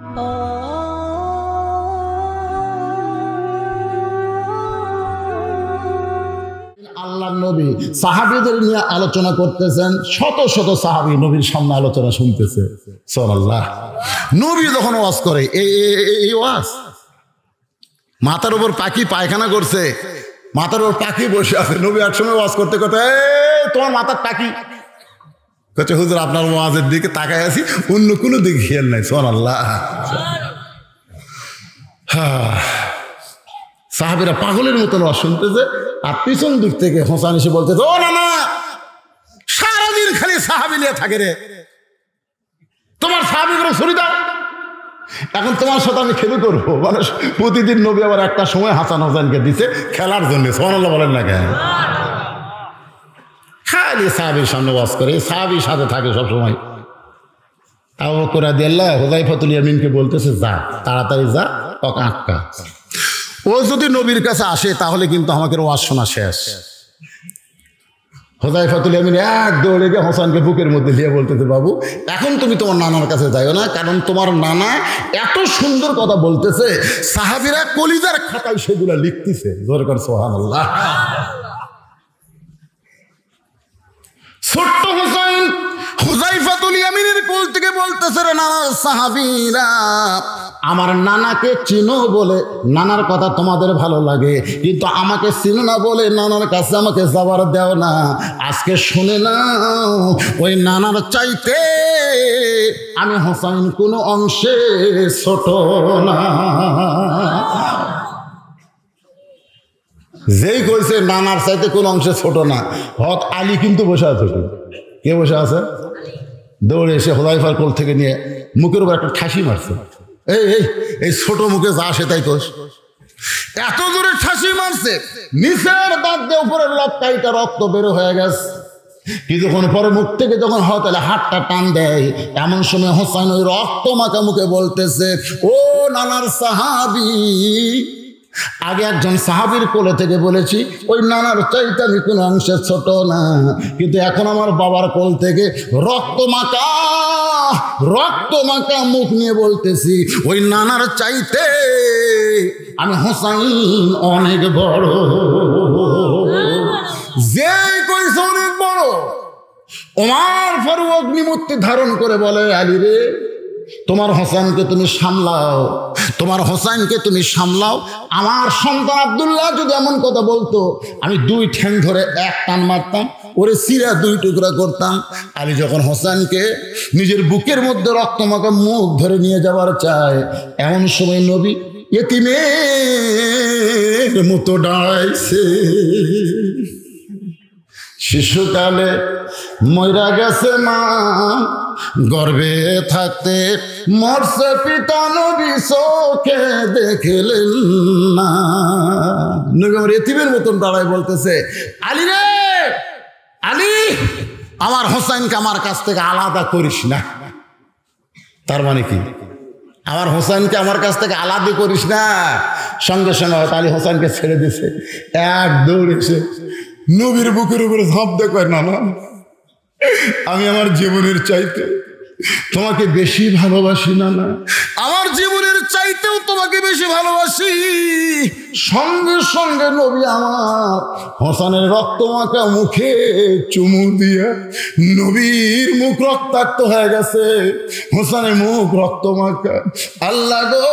আল্লাহর নবী সাহাবীদের নিয়ে আলোচনা করতেছেন, শত শত সাহাবী নবীর সামনে আলোচনা শুনতেছে। সুবহানাল্লাহ। নবী যখন ওয়াজ করে এই ওয়াজ, মাথার উপর পাখি পায়খানা করছে, মাথার উপর পাখি বসে আছে, নবী একসময় ওয়াজ করতে করতে তোমার মাথার পাখি কচ্ছে, হুজুর আপনার ওয়াজের দিকে তাকায় আছি, অন্য কোনো দিকে খেয়াল নাই। সুবহানাল্লাহ। সাহাবীরা পাগলের মতন ওয়াজ শুনতেছে, আর পিছন দিক থেকে হোসেন এসে বলতেছে, ও না না, সারাদিন খালি সাহাবী নিয়ে থাকে রে, তোমার সাহাবীগুলো ছুরি দাও, এখন তোমার সাথে আমি খেলে করবো। মানে প্রতিদিন নবী আবার একটা সময় হাসান হোসেনকে দিছে খেলার জন্য। সুবহানাল্লাহ বলেন না কেন? খালি সাহাবীর সামনে ওয়াজ করে, সাহাবীর সাথে থাকে সবসময়। আবু বকর রাদিয়াল্লাহু হুযায়ফাতুল ইয়ামিনকে বলতেছে, যা তাড়াতাড়ি যা, ওকে আটকা। ও যদি নবীর কাছে আসে তাহলে কিন্তু আমাকে ওয়াজ শোনা শেষ। হুযায়ফাতুল ইয়ামিন এক দৌড়ে গিয়ে হোসেনকে বুকের মধ্যে দিয়ে বলতেছে, বাবু এখন তুমি তোমার নানার কাছে যাইও না, কারণ তোমার নানা এত সুন্দর কথা বলতেছে, সাহাবীরা কলিজার খাতায় সেগুলা লিখতেছে। জোরে করে সুবহানাল্লাহ। ছোট্ট হোসেন হুযায়ফাতুল ইয়ামিনের কোল থেকে বলতেছে, রে নানা সাহাবীরা, আমার নানাকে চিনো বলে নানার কথা তোমাদের ভালো লাগে, কিন্তু আমাকে চিনো না বলে নানার কাছে আমাকে যাবার দেও না। আজকে শুনে না, ওই নানার চাইতে আমি হোসেন কোনো অংশে ছোট না। যেই কইছে নানার চাইতে কোন অংশে ছোট না, হক আলী কিন্তু বসে আছে। কে বসে আছে? দৌড়ে এসে হুযায়ফার কোল থেকে নিয়ে মুখের উপর একটা ঠাসি মারছে। এই ছোট মুখে যা আসে তাই কোষ, এত জোরে ঠাসি মারছে, নিচের দাঁত দিয়ে উপরের লক্কাইটা রক্ত বের হয়ে গেছে। কিছুক্ষণ পরে মুখ থেকে যখন হয় তাহলে হাতটা টান দেয়, এমন সময় হোসেন ওই রক্ত মাখা মুখে বলতেছে, ও নানার সাহাবী, আগে একজন সাহাবীর কোলে থেকে বলেছি ওই নানার চাইতে আমি কোনো অংশে ছোট না, কিন্তু এখন আমার বাবার কোল থেকে রক্ত মাখা মুখ নিয়ে বলতেছি ওই নানার চাইতে আমি হোসেন অনেক বড়। যে কইছে অনেক বড়, ওমর ফারুক অগ্নিমূর্তি ধারণ করে বলে, আলী রে, তোমার হোসেনকে তুমি সামলাও, তোমার হোসেনকে তুমি সামলাও। আমার সন্তান আব্দুল্লাহ যদি এমন কথা বলতো, আমি দুই ঠ্যাং ধরে এক টান মারতাম, ওরে সিরা দুই টুকরা করতাম। আলী যখন হোসেনকে নিজের বুকের মধ্যে রক্তমাখা মুখ ধরে নিয়ে যাওয়ার চায়, এমন সময় নবী এতিমের মতো দাঁড়াইছে। শিশুকালে মইরা গেছে মা, গর্ভে থাকতে মরছে পিতা, নবী চোখে দেখলেন না। নবী আমার এতিমের মতন দাঁড়ায় বলতেছে, আলী রে, আলী, আমার হোসেনকে আমার কাছ থেকে আলাদা করিস না। তার মানে কি? আমার হোসেনকে আমার কাছ থেকে আলাদা করিস না। সঙ্গে সঙ্গে হয়তো আলী হোসেনকে ছেড়ে দিছে, এক দৌড় এসে নবীর বুকের উপরে ঝাঁপ দেয়, না না, আমি আমার জীবনের চাইতে তোমাকে বেশি ভালোবাসি না, না, আমার জীবনের চাইতেও তোমাকে বেশি ভালোবাসি। সঙ্গে সঙ্গে নবী আমার হোসেনের রক্তমাখা মুখে চুমু দিয়ে, নবীর মুখ রক্তাক্ত হয়ে গেছে, হোসেনের মুখ রক্তমাখা। আল্লাহ গো,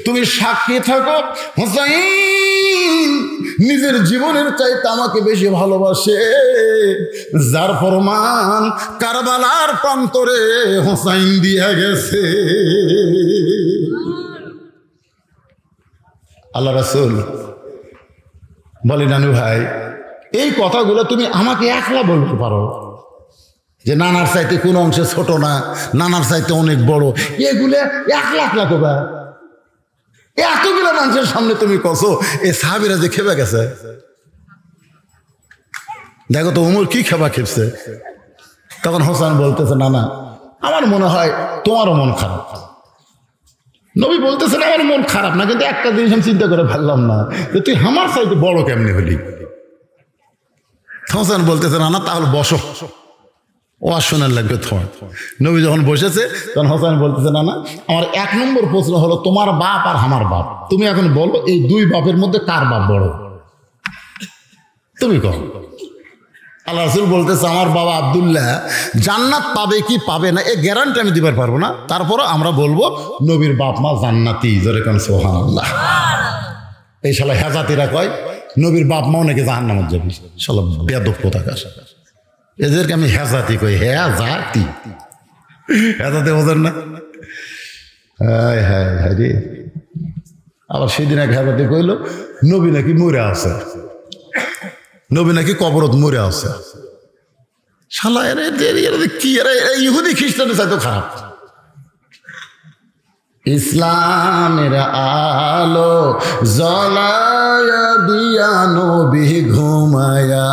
তুমি সাক্ষী থাকো, হোসেন নিজের জীবনের চাইতে আমাকে বেশি ভালোবাসে, যার প্রমাণ কারবালার প্রান্তরে হোসেন দিয়ে গেছে। আল্লাহ রাসূল বলে, নানু ভাই, এই কথাগুলো তুমি আমাকে একলা বলতে পারো যে নানার চাইতে কোন অংশে ছোট না, নানার চাইতে অনেক বড়, এগুলো একলা কবা, এতগুলো মানুষের সামনে তুমি কসো। এই সাহাবীরা যে খেপে গেছে, দেখো তো ওমর কি খেপছে। তখন হোসেন বলতেছে, না না, আমার মনে হয় তোমারও মন খারাপ। নবী বলতেছেন, আমার মন খারাপ না, কিন্তু একটা জিনিস আমি চিন্তা করে ভাবলাম না, যে তুই আমার চাইতে বড় কেমনি হলি। হোসেন বলতেছে, না না, তাহলে বসো, ও আর শোনার লাগবে থর। নবী যখন বসেছে তখন হোসেন বলতেছে, না না, আমার 1 নম্বর প্রশ্ন হলো তোমার বাপ আর আমার বাপ, তুমি এখন বলো এই 2 বাপের মধ্যে কার বাপ বড়? তুমি কও। আল্লাহ রাসূল বলতেছে, আমার বাবা আব্দুল্লাহ জান্নাত পাবে কি পাবে না এ গ্যারান্টি আমি দিতে পারবো না, তারপরও আমরা বলবো নবীর বাপ মা জান্নাতি। জোরে কোন সুবহানাল্লাহ। এই শালা হেজাতিরা কয় নবীর বাপ মাও নাকি জাহান্নামে যাবে। শালা বেয়াদব কোথাকার, এদেরকে আমি হেজাতি কই। হেজাতি, হেজাতে বোঝেন না? হায় হায় হায় রে। আবার সেদিন এক হেজাতি কইল নবী নাকি মরে আছে, নবী নাকি কবরত মরে আছে। শালা এরা কি, এরা ইহুদি খ্রিস্টানের চাইতো খারাপ। ইসলামের আলো জ্বলায়া দিয়া নবী ঘুমায়া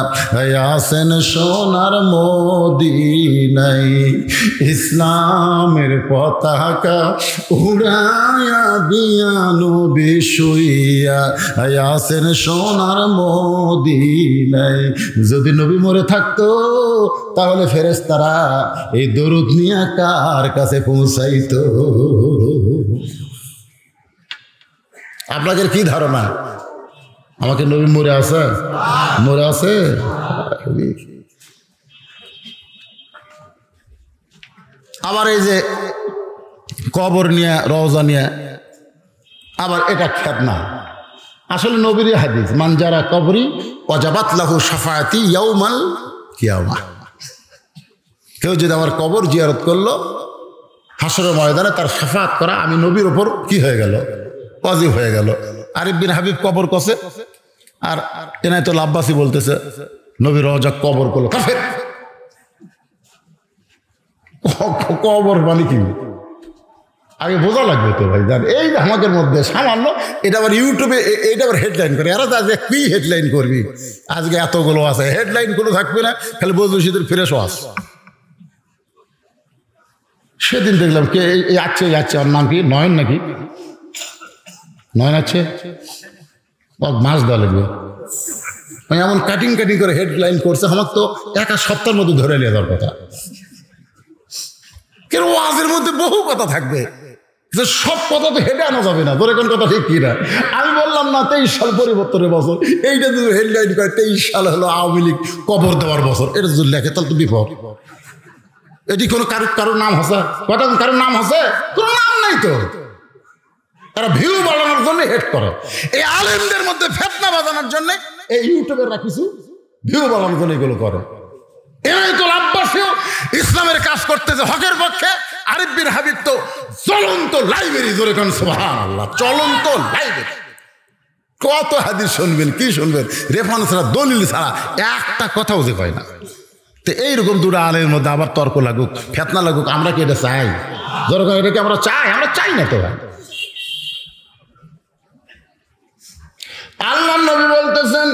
আছেন সোনার মদিনায়। ইসলামের পতাকা উড়ায়া দিয়া নবী শুইয়া আছেন সোনার মদিনায়। যদি নবী মরে থাকতো তাহলে ফেরেশতারা এই দরুদ নিয়ে কার কাছে পৌঁছাইতো? আপনাদের কি ধারণা আমাকে নবী মরে আছে? মরে আছে? আবার এই যে কবর নিয়ে, রওজা নিয়ে, আবার এটা খ্যাত না, আসলে নবীর হাদিস, মান যারা কবরি ওয়াজাবাত লাহু শাফাআতি ইয়াউমাল কিয়ামা। কেউ যদি আমার কবর জিয়ারত করলো হাসরের ময়দানে তার শাফাআত করা আমি নবীর ওপর কি হয়ে গেল? ওয়াজিব হয়ে গেল। আরিফ বিন হাবিব কবর কসে, আর এনায়েতুল আব্বাসী বলতেছে নবী রওজা কবর করলো। কাফের। কবর মানে কি আগে বোঝা লাগবে তো ভাই। জান এই আমাদের মধ্যে সামান্য এটা আবার ইউটিউবে এইটা আবার হেডলাইন করে, এরা তো আজকে কি হেডলাইন করবি, আজকে এতগুলো আছে, হেডলাইন কোনো থাকবে না, খালি বজলু শীতের ফ্রেশ ওয়াশ। সেদিন দেখলাম কে যাচ্ছে যাচ্ছে, ওর নাম কি নয়ন নাকি, নয়ন আছে, মাছ দেওয়া লাগবে, এমন কাটিং কাটিং করে হেডলাইন করছে। আমার তো 1 সপ্তাহের মধ্যে ধরে নিয়ে যাওয়ার কথা। কেন ওয়াজের মধ্যে বহু কথা থাকবে, সব কথা তো হেঁটে আনা যাবে না। ধরে কোন কথা ঠিক কিনা? আমি বললাম না 23 সাল পরিবর্তনের বছর, এইটা যদি হেডলাইন করে 23 সাল হলো আওয়ামী লীগ কবর দেওয়ার বছর, এটা যদি লেখে তাহলে তো বিপদ। এটি কোনো কারোর নাম আছে? কটা কারোর নাম আছে? কোনো নাম নাই তো। তারা ভিউ বাড়ানোর জন্য হেড করে। এই আলেমদের মধ্যে ফেতনা বাজানোর জন্য এই ইউটিউবেররা কিছু ভিউ বাড়ানোর জন্য এগুলো করে। এনায়েতুল আব্বাসীও ইসলামের কাজ করতেছে হকের পক্ষে। আরিফ বিন হাবিব তো চলন্ত লাইব্রেরি। জোরে কোন সুবহানাল্লাহ। চলন্ত লাইব্রেরি। কত হাদিস শুনবেন, কি শুনবেন, রেফারেন্স ছাড়া, দলিল ছাড়া একটা কথাও যে কয় না। তো এইরকম দুটো আলের মধ্যে আবার তর্ক লাগুক, ফেতনা লাগুক, আমরা কি এটা চাই? জোরে কোন এটাকে আমরা চাই? আমরা চাই না তো ভাই। আল্লাহর নবী বলতেছেন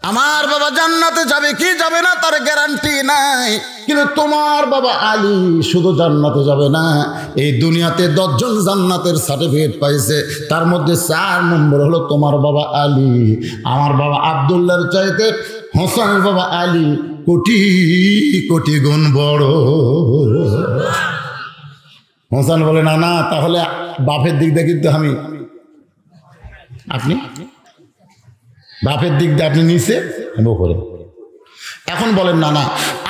আমার বাবা জান্নাতে যাবে কি যাবে না তার গ্যারান্টি নাই, কিন্তু তোমার বাবা আলী শুধু জান্নাতে যাবে না, এই দুনিয়াতে 10 জন জান্নাতের সার্টিফিকেট পাইছে, তার মধ্যে 4 নম্বর হলো তোমার বাবা আলী। আমার বাবা আব্দুল্লাহর চাইতে হোসেনের বাবা আলী কোটি কোটি গুণ বড়। হোসেন বলে না না, তাহলে বাপের দিক দিয়ে কিন্তু আপনি বাপের দিক দিয়ে আপনি নিচে করে। এখন বলেন না না,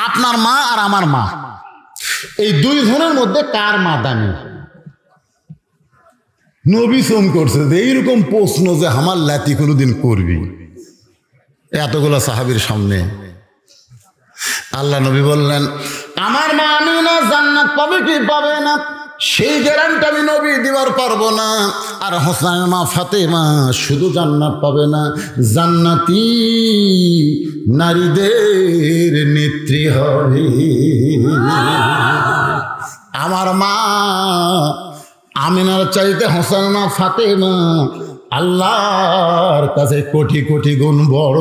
আপনার মা আর আমার মা, এই 2 জনের মধ্যে কার মা দামি? নবী ফোন করছে যে এইরকম প্রশ্ন যে আমার লাতি কোনোদিন করবি এতগুলো সাহাবীর সামনে। আল্লাহ নবী বললেন আমার মা আমিনা জান্নাত পাবে কি পাবে না সেই গ্যারান্টি আমি নবী দিবার পারবো না। আর হোসেনের মা ফাতেমা শুধু জান্নাত পাবে না, জান্নাতি নারীদের নেত্রী হবে। আমার মা আমিনার চাইতে হোসেনের মা ফাতেমা আল্লাহর কাছে কোটি কোটি গুণ বড়।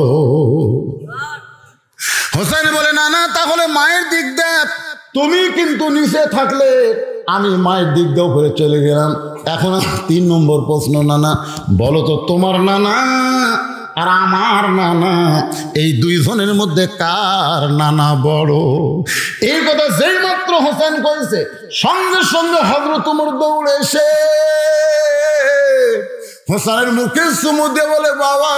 হোসেন বলে না না, তাহলে মায়ের দিক দেখ, তুমি কিন্তু নিচে থাকলে আমি মায়ের দিক দিয়ে উপরে চলে গেলাম। এখন 3 নম্বর প্রশ্ন, নানা বলো তো তোমার নানা আর আমার নানা, এই দুইজনের মধ্যে কার নানা বড়? এই কথা যেই মাত্র হোসেন করেছে, সঙ্গে সঙ্গে হযরত ওমর দৌড়ে এসে হোসেনের মুখে চুমু দিয়ে বলে, বাবা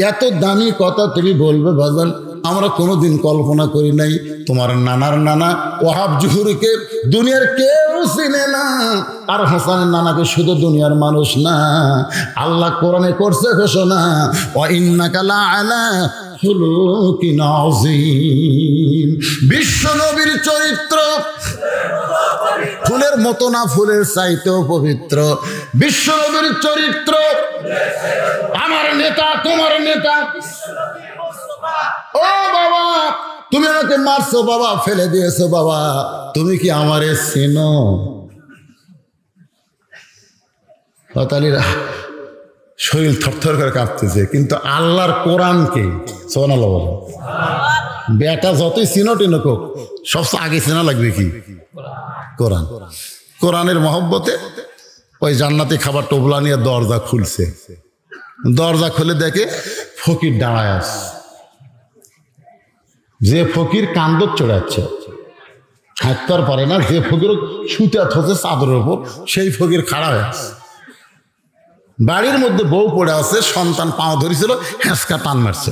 এত দামি কথা তুমি বলবে বাজান, আমরা কোনোদিন কল্পনা করি নাই। তোমার নানার নানা ওয়াহাব জুহুরিকে দুনিয়ার কেউ চিনে না, আর হোসেনের নানাকে শুধু দুনিয়ার মানুষ না, আল্লাহ কোরআনে করছে ঘোষণা, ওয়া ইন্নাকা লাআলা খুলুকিন আযীম। বিশ্ব নবীর চরিত্র ফুলের মতো না, ফুলের চাইতেও পবিত্র। বিশ্ব নবীর চরিত্র, আমার নেতা তোমার নেতা। ও বাবা, তুমি আমাকে মারছো বাবা, ফেলে দিয়েছো বাবা, তুমি কি আমারে চেনো? হতালিরা শরীর থরথর করে কাঁপতেছে, কিন্তু আল্লাহর কোরআনকে সুবহানাল্লাহ বলো। বেটা যতই চিনো টিনো কোক, সবচেয়ে আগে চেনা লাগবে কি? কোরআন। কোরআনের মহব্বতে ওই জান্নাতি খাবার টোবলা নিয়ে দরজা খুলছে। দরজা খুলে দেখে ফকির দাঁড়ায় আছে। যে ফকির কান্দর চড়াচ্ছে, হাঁটতে আর পারে না, যে ফকির শুতে হচ্ছে চাদরের উপর, সেই ফকির খাড়া হয়ে আছে। বাড়ির মধ্যে বউ পড়ে আছে, সন্তান পাও ধরেছিল, হ্যাঁচকা টান মারছে,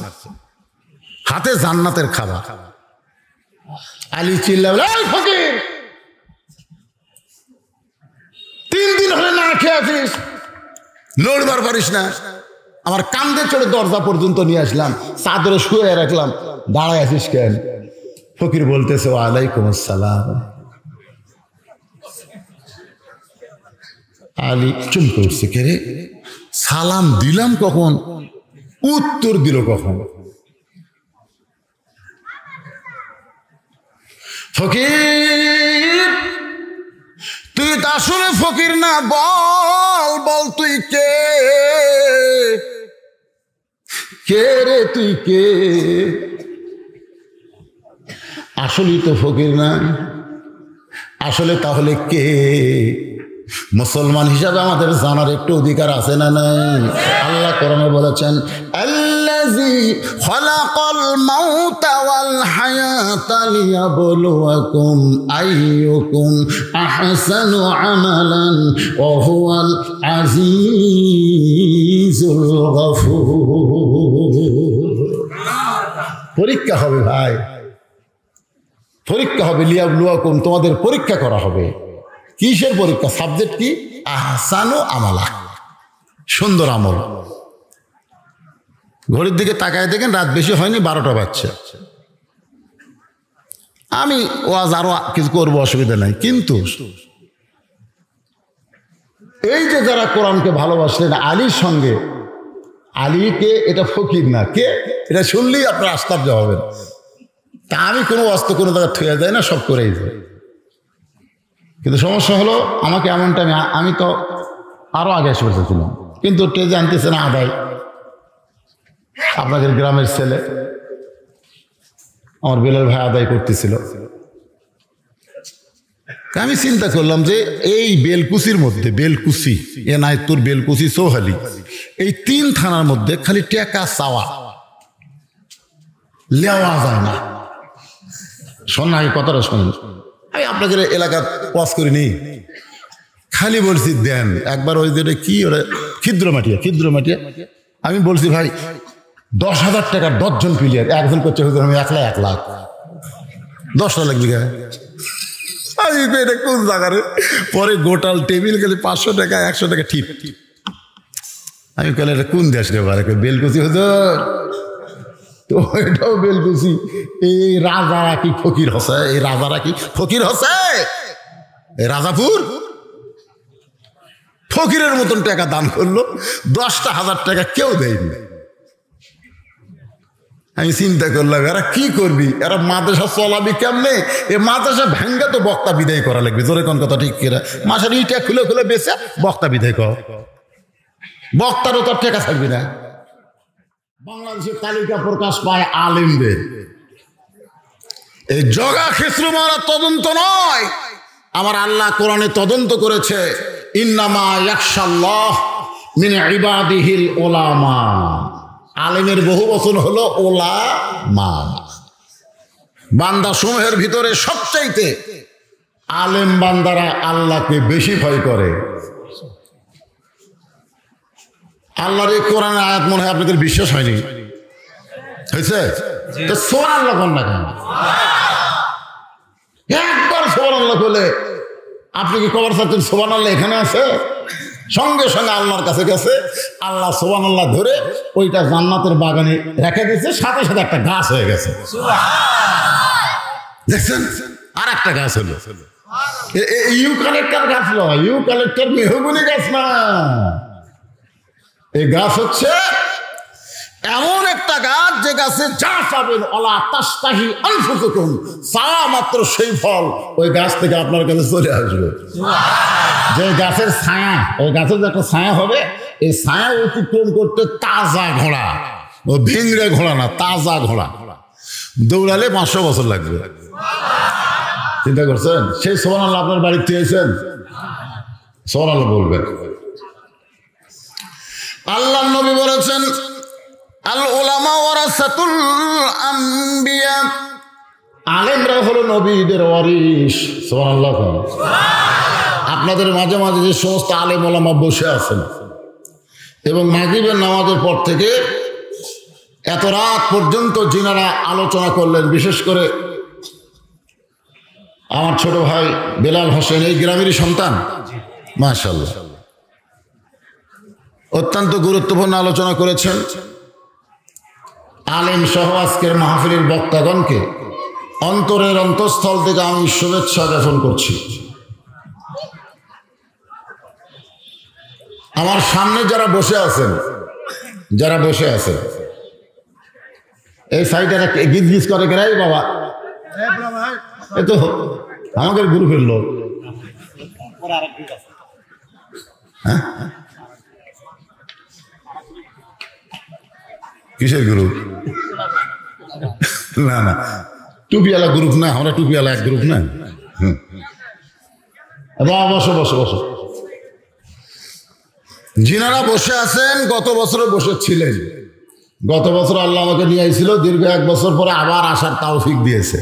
হাতে জান্নাতের খাবার। আলী চিল্লাবে, এই ফকির 3 দিন হলে না খেয়ে আছিস, লড়বার পারিস না, আমার কান্দে চড়ে দরজা পর্যন্ত নিয়ে আসলাম, চাদরে শুয়ে রাখলাম, দাঁড়ায় আছিস কেন? ফকির বলতেছে, ওয়ালাইকুম আসসালাম। আলী চুমকে উঠছে, কে রে? সালাম দিলাম কখন, উত্তর দিল কখন? ফকির তুই তো আসলে ফকির না, বল বল তুই কে? কে রে তুই কে? আসলেই তো ফকির না, আসলে তাহলে কে? মুসলমান হিসাবে আমাদের জানার একটু অধিকার আছে না নাই? আল্লাহ কোরআনে বলেছেন, আল্লাযী খালাকাল মাউতা ওয়াল হায়াতা লিয়াবলুয়াকুম আইয়ুকুম আহসানু আমালান ওয়া হুয়াল আজিজুল গফুর। পরীক্ষা হবে ভাই, পরীক্ষা হবে। লিয়াবলুয়াকুম, তোমাদের পরীক্ষা করা হবে। কিসের পরীক্ষা? সাবজেক্ট কি? আহসানু আমালা, সুন্দর আমল। ঘড়ির দিকে তাকায় দেখেন, রাত বেশি হয়নি, 12টা বাজছে। আমি ওয়াজ আরো কিছু করবো, অসুবিধা নাই, কিন্তু এই যে যারা কোরআনকে ভালোবাসলেন আলীর সঙ্গে, আলীকে এটা ফকির না, কে? এটা শুনলেই আপনার আশ্চর্য হবেন। তা আমি কোনো অস্ত্র কোনো জায়গায় থুয়ে যায় না, সব করেই যায়। কিন্তু সমস্যা হলো, আমাকে এমন টাইমে, আমি তো আরো আগে এসে বসেছিলাম, কিন্তু টেজে আনতেছে না আদায়। আপনাদের গ্রামের ছেলে আমার বেলাল ভাই আদায় করতেছিল। আমি চিন্তা করলাম যে এই বেলকুচির মধ্যে, বেলকুচি, এনায়তপুর, বেলকুচি, চৌহালি, এই 3 থানার মধ্যে খালি টাকা চাওয়া লেওয়া যায় না। শোনা, আগে কথাটা শোনেন, আমি আপনাদের এলাকার ওয়াজ করিনি, খালি বলছি দেন। একবার ওই যেটা কি ওরা ক্ষুদ্র মাটিয়া, আমি বলছি ভাই 10,000 টাকার 10 জন প্লেয়ার, একজন করছে আমি 1 লাখ 10টা লাগবে। আমি এটা কোন জায়গায়? পরে গোটাল টেবিল গেলে 500 টাকা 100 টাকা ঠিক। আমি বলে এটা কোন দেশ রে ভাই? বেলকুচি হুজুর। তো এটাও বেলকুচি। এই রাজারা কি ফকির হসে? এই রাজারা কি ফকির হসে? এই রাজাপুর ফকিরের মতন টাকা দান করলো, 10,000 টাকা কেউ দেয়নি। আমি চিন্তা করলাম, এরা কি করবি? এরা মাদ্রাসা চলাবি কেমনে? এ মাদ্রাসা ভেঙ্গা তো বক্তা বিদায় করা লাগবে। জোরে কোন কথা ঠিক কিনা? মাসের ইটা খুলে বেঁচে বক্তা বিদায় কর, বক্তারও তোর টেকা থাকবি না। বাংলাদেশের তালিকা প্রকাশ পায় আলেমদের। এই জগা খিসরু মারা তদন্ত নয়, আমার আল্লাহ কোরআনে তদন্ত করেছে। ইন্নামা ইয়াখশাল্লাহ মিন ইবাদিহিল উলামা। আলেমের বহু বচন হলো ওলামা। বান্দা সমূহের ভিতরে সবচাইতে আলেম বান্দারা আল্লাহকে বেশি ভয় করে। আল্লাহর এই কোরআনের আয়াত মনে হয় আপনাদের বিশ্বাস হয়নি, হয়েছে? তো সুবহানাল্লাহ কোন না কেন? একবার সুবহানাল্লাহ বলে আপনি কি কবর চাচ্ছেন? সুবহানাল্লাহ এখানে আছে, সঙ্গে সঙ্গে আল্লাহর কাছে গেছে, আল্লাহ সুবহানাল্লাহ ধরে ওইটা জান্নাতের বাগানে রেখে দিয়েছে, সাথে সাথে একটা গাছ হয়ে গেছে। দেখছেন, আর একটা গাছ হলো ইউক্যালিপটাস গাছ নয়, ইউক্যালিপটাস মেহগনি গাছ না। এই গাছ হচ্ছে এমন একটা গাছ যে গাছে যা পাবেন ওলা তাস্তাহি আনফুসুকুম, চাওয়া মাত্র সেই ফল ওই গাছ থেকে আপনার কাছে চলে আসবে। যে গাছের ছায়া, ওই গাছের যে একটা ছায়া হবে, এই ছায়া অতিক্রম করতে তাজা ঘোড়া, ও ভিংড়ে ঘোড়া না, তাজা ঘোড়া দৌড়ালে 500 বছর লাগবে। চিন্তা করছেন? সেই সুবহানাল্লাহ আপনার বাড়িতে এসেছেন, সুবহানাল্লাহ বলবেন। আল্লাহ নবী বলেছেন আল উলামা ওয়ারাসাতুল আম্বিয়া, আলেমরা হলো নবীদের ওয়ারিস। সুবহানাল্লাহ। আপনাদের মাঝে মাঝে যে সমস্ত আলেম ওলামা বসে আছেন এবং মাগরিবের নামাজের পর থেকে এত রাত পর্যন্ত যিনারা আলোচনা করলেন, বিশেষ করে আমার ছোট ভাই বেলাল হোসেন, এই গ্রামেরই সন্তান, মাশাআল্লাহ অত্যন্ত গুরুত্বপূর্ণ আলোচনা করেছেন। আলেম সহ আজকের মাহফিলের বক্তাগণকে অন্তরের অন্তঃস্থল থেকে আমি শুভেচ্ছা জ্ঞাপন করছি। আমার সামনে যারা বসে আছেন এই সাইডে গিজ গিজ করে কেরাই বাবা, এ তো আমাদের গ্রুপের লোক। হ্যাঁ, কিসের গ্রুপ? না না, টুপিওয়ালা গ্রুপ না, আমরা টুপিওয়ালা এক গ্রুপ না। বসো বসো বসো। যিনারা বসে আছেন গত বছরও বসেছিলেন, গত বছর আল্লাহ আমাকে নিয়ে আইছিল, দীর্ঘ 1 বছর পরে আবার আসার তৌফিক দিয়েছে।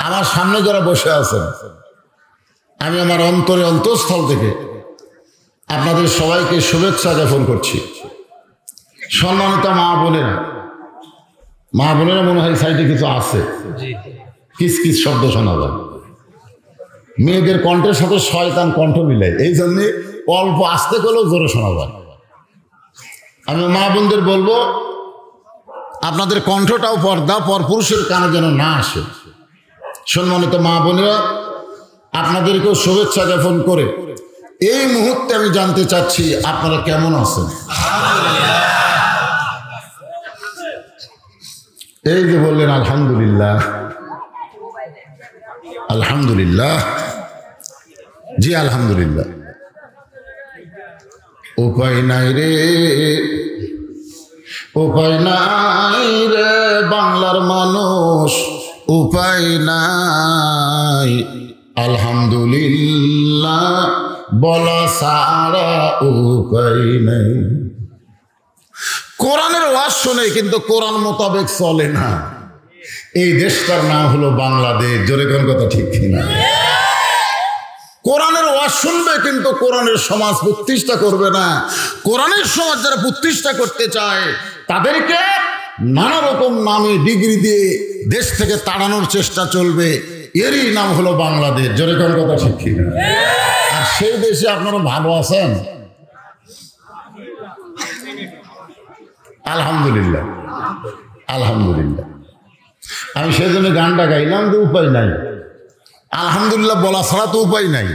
আমার সামনে যারা বসে আছেন, আমি আমার অন্তরে অন্তঃস্থল থেকে আপনাদের সবাইকে শুভেচ্ছা জ্ঞাপন করছি। সম্মানিত মা বোনেরা মনে হয় সাইডে কিছু আছে, কিস কিস শব্দ শোনা যায়। মেয়েদের কণ্ঠের সাথে শয়তান কণ্ঠ মিলায়, এই জন্যে অল্প আস্তে করলেও জোরে শোনা যায়। আমি মা বোনদের বলবো, আপনাদের কণ্ঠটাও পরপুরুষের কানে যেন না আসে। সম্মানিত মা বোনেরা, আপনাদেরকেও শুভেচ্ছা জ্ঞাপন করে এই মুহূর্তে আমি জানতে চাচ্ছি আপনারা কেমন আছেন। এই যে বললেন আলহামদুলিল্লাহ, আলহামদুলিল্লাহ, জি আলহামদুলিল্লাহ। উপায় নাই রে, উপায় নাই রে বাংলার মানুষ, উপায় নাই, আলহামদুলিল্লাহ বলা সারা উপায় নাই। কোরআনের ওয়াজ শোনে কিন্তু কোরআন মোতাবেক চলে না। এই দেশটার নাম হলো বাংলাদেশ। জোরে কোন কথা ঠিক কিনা? কোরআনের ওয়াজ শুনবে কিন্তু কোরআনের সমাজ প্রতিষ্ঠা করবে না। কোরআনের সমাজ যারা প্রতিষ্ঠা করতে চায় তাদেরকে নানা রকম নামে ডিগ্রি দিয়ে দেশ থেকে তাড়ানোর চেষ্টা চলবে। এরই নাম হলো বাংলাদেশ। জোরে কোন কথা ঠিক কিনা? আর সেই দেশে আপনারা ভালো আছেন? আলহামদুলিল্লাহ, আলহামদুলিল্লাহ। আমি সেই জন্য গানটা গাইলাম যে উপায় নাই, আলহামদুলিল্লাহ বলা ছাড়া তো উপায় নাই।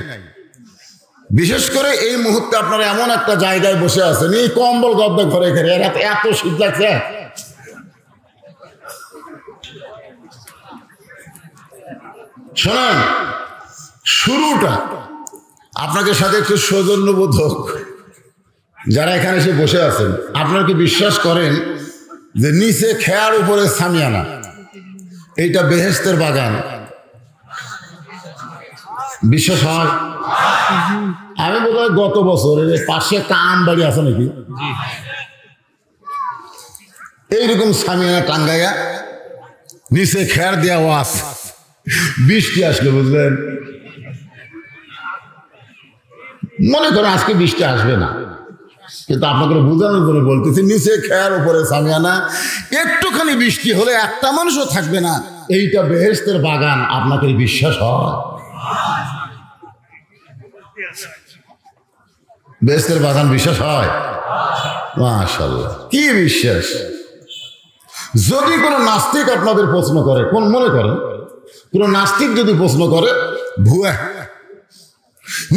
বিশেষ করে এই মুহূর্তে আপনারা এমন একটা জায়গায় বসে আছেন, এই কম্বল গদ্দা ঘরে ঘরে এত শীত লাগছে। শোনেন, শুরুটা আপনাকে সাথে একটু সৌজন্যবোধক। যারা এখানে এসে বসে আছেন, আপনারা কি বিশ্বাস করেন যে নিচে খেয়ার উপরে সামিয়ানা, এইটা বেহেশতের বাগান? বিশ্বাস হয়? আমি বোধহয় গত বছর পাশে একটা আম বাড়ি আছে নাকি, এইরকম সামিয়ানা টাঙ্গাইয়া নিচে খেয়ার দেওয়া ওয়াজ, বৃষ্টি আসলে বুঝলেন, মনে করেন আজকে বৃষ্টি আসবে না, কিন্তু আপনাকে বোঝানোর জন্য বলতেছি, নিচে খেয়ার উপরে সামিয়ানা, একটুখানি বৃষ্টি হলে একটা মানুষও থাকবে না, এইটা বেহেশতের বাগান। আপনাকে বিশ্বাস হয়? বেহেশতের বাগান বিশ্বাস হয়? মাশাআল্লাহ, কি বিশ্বাস! যদি কোনো নাস্তিক আপনাদের প্রশ্ন করে, কোন মনে করেন কোন নাস্তিক যদি প্রশ্ন করে ভুয়া,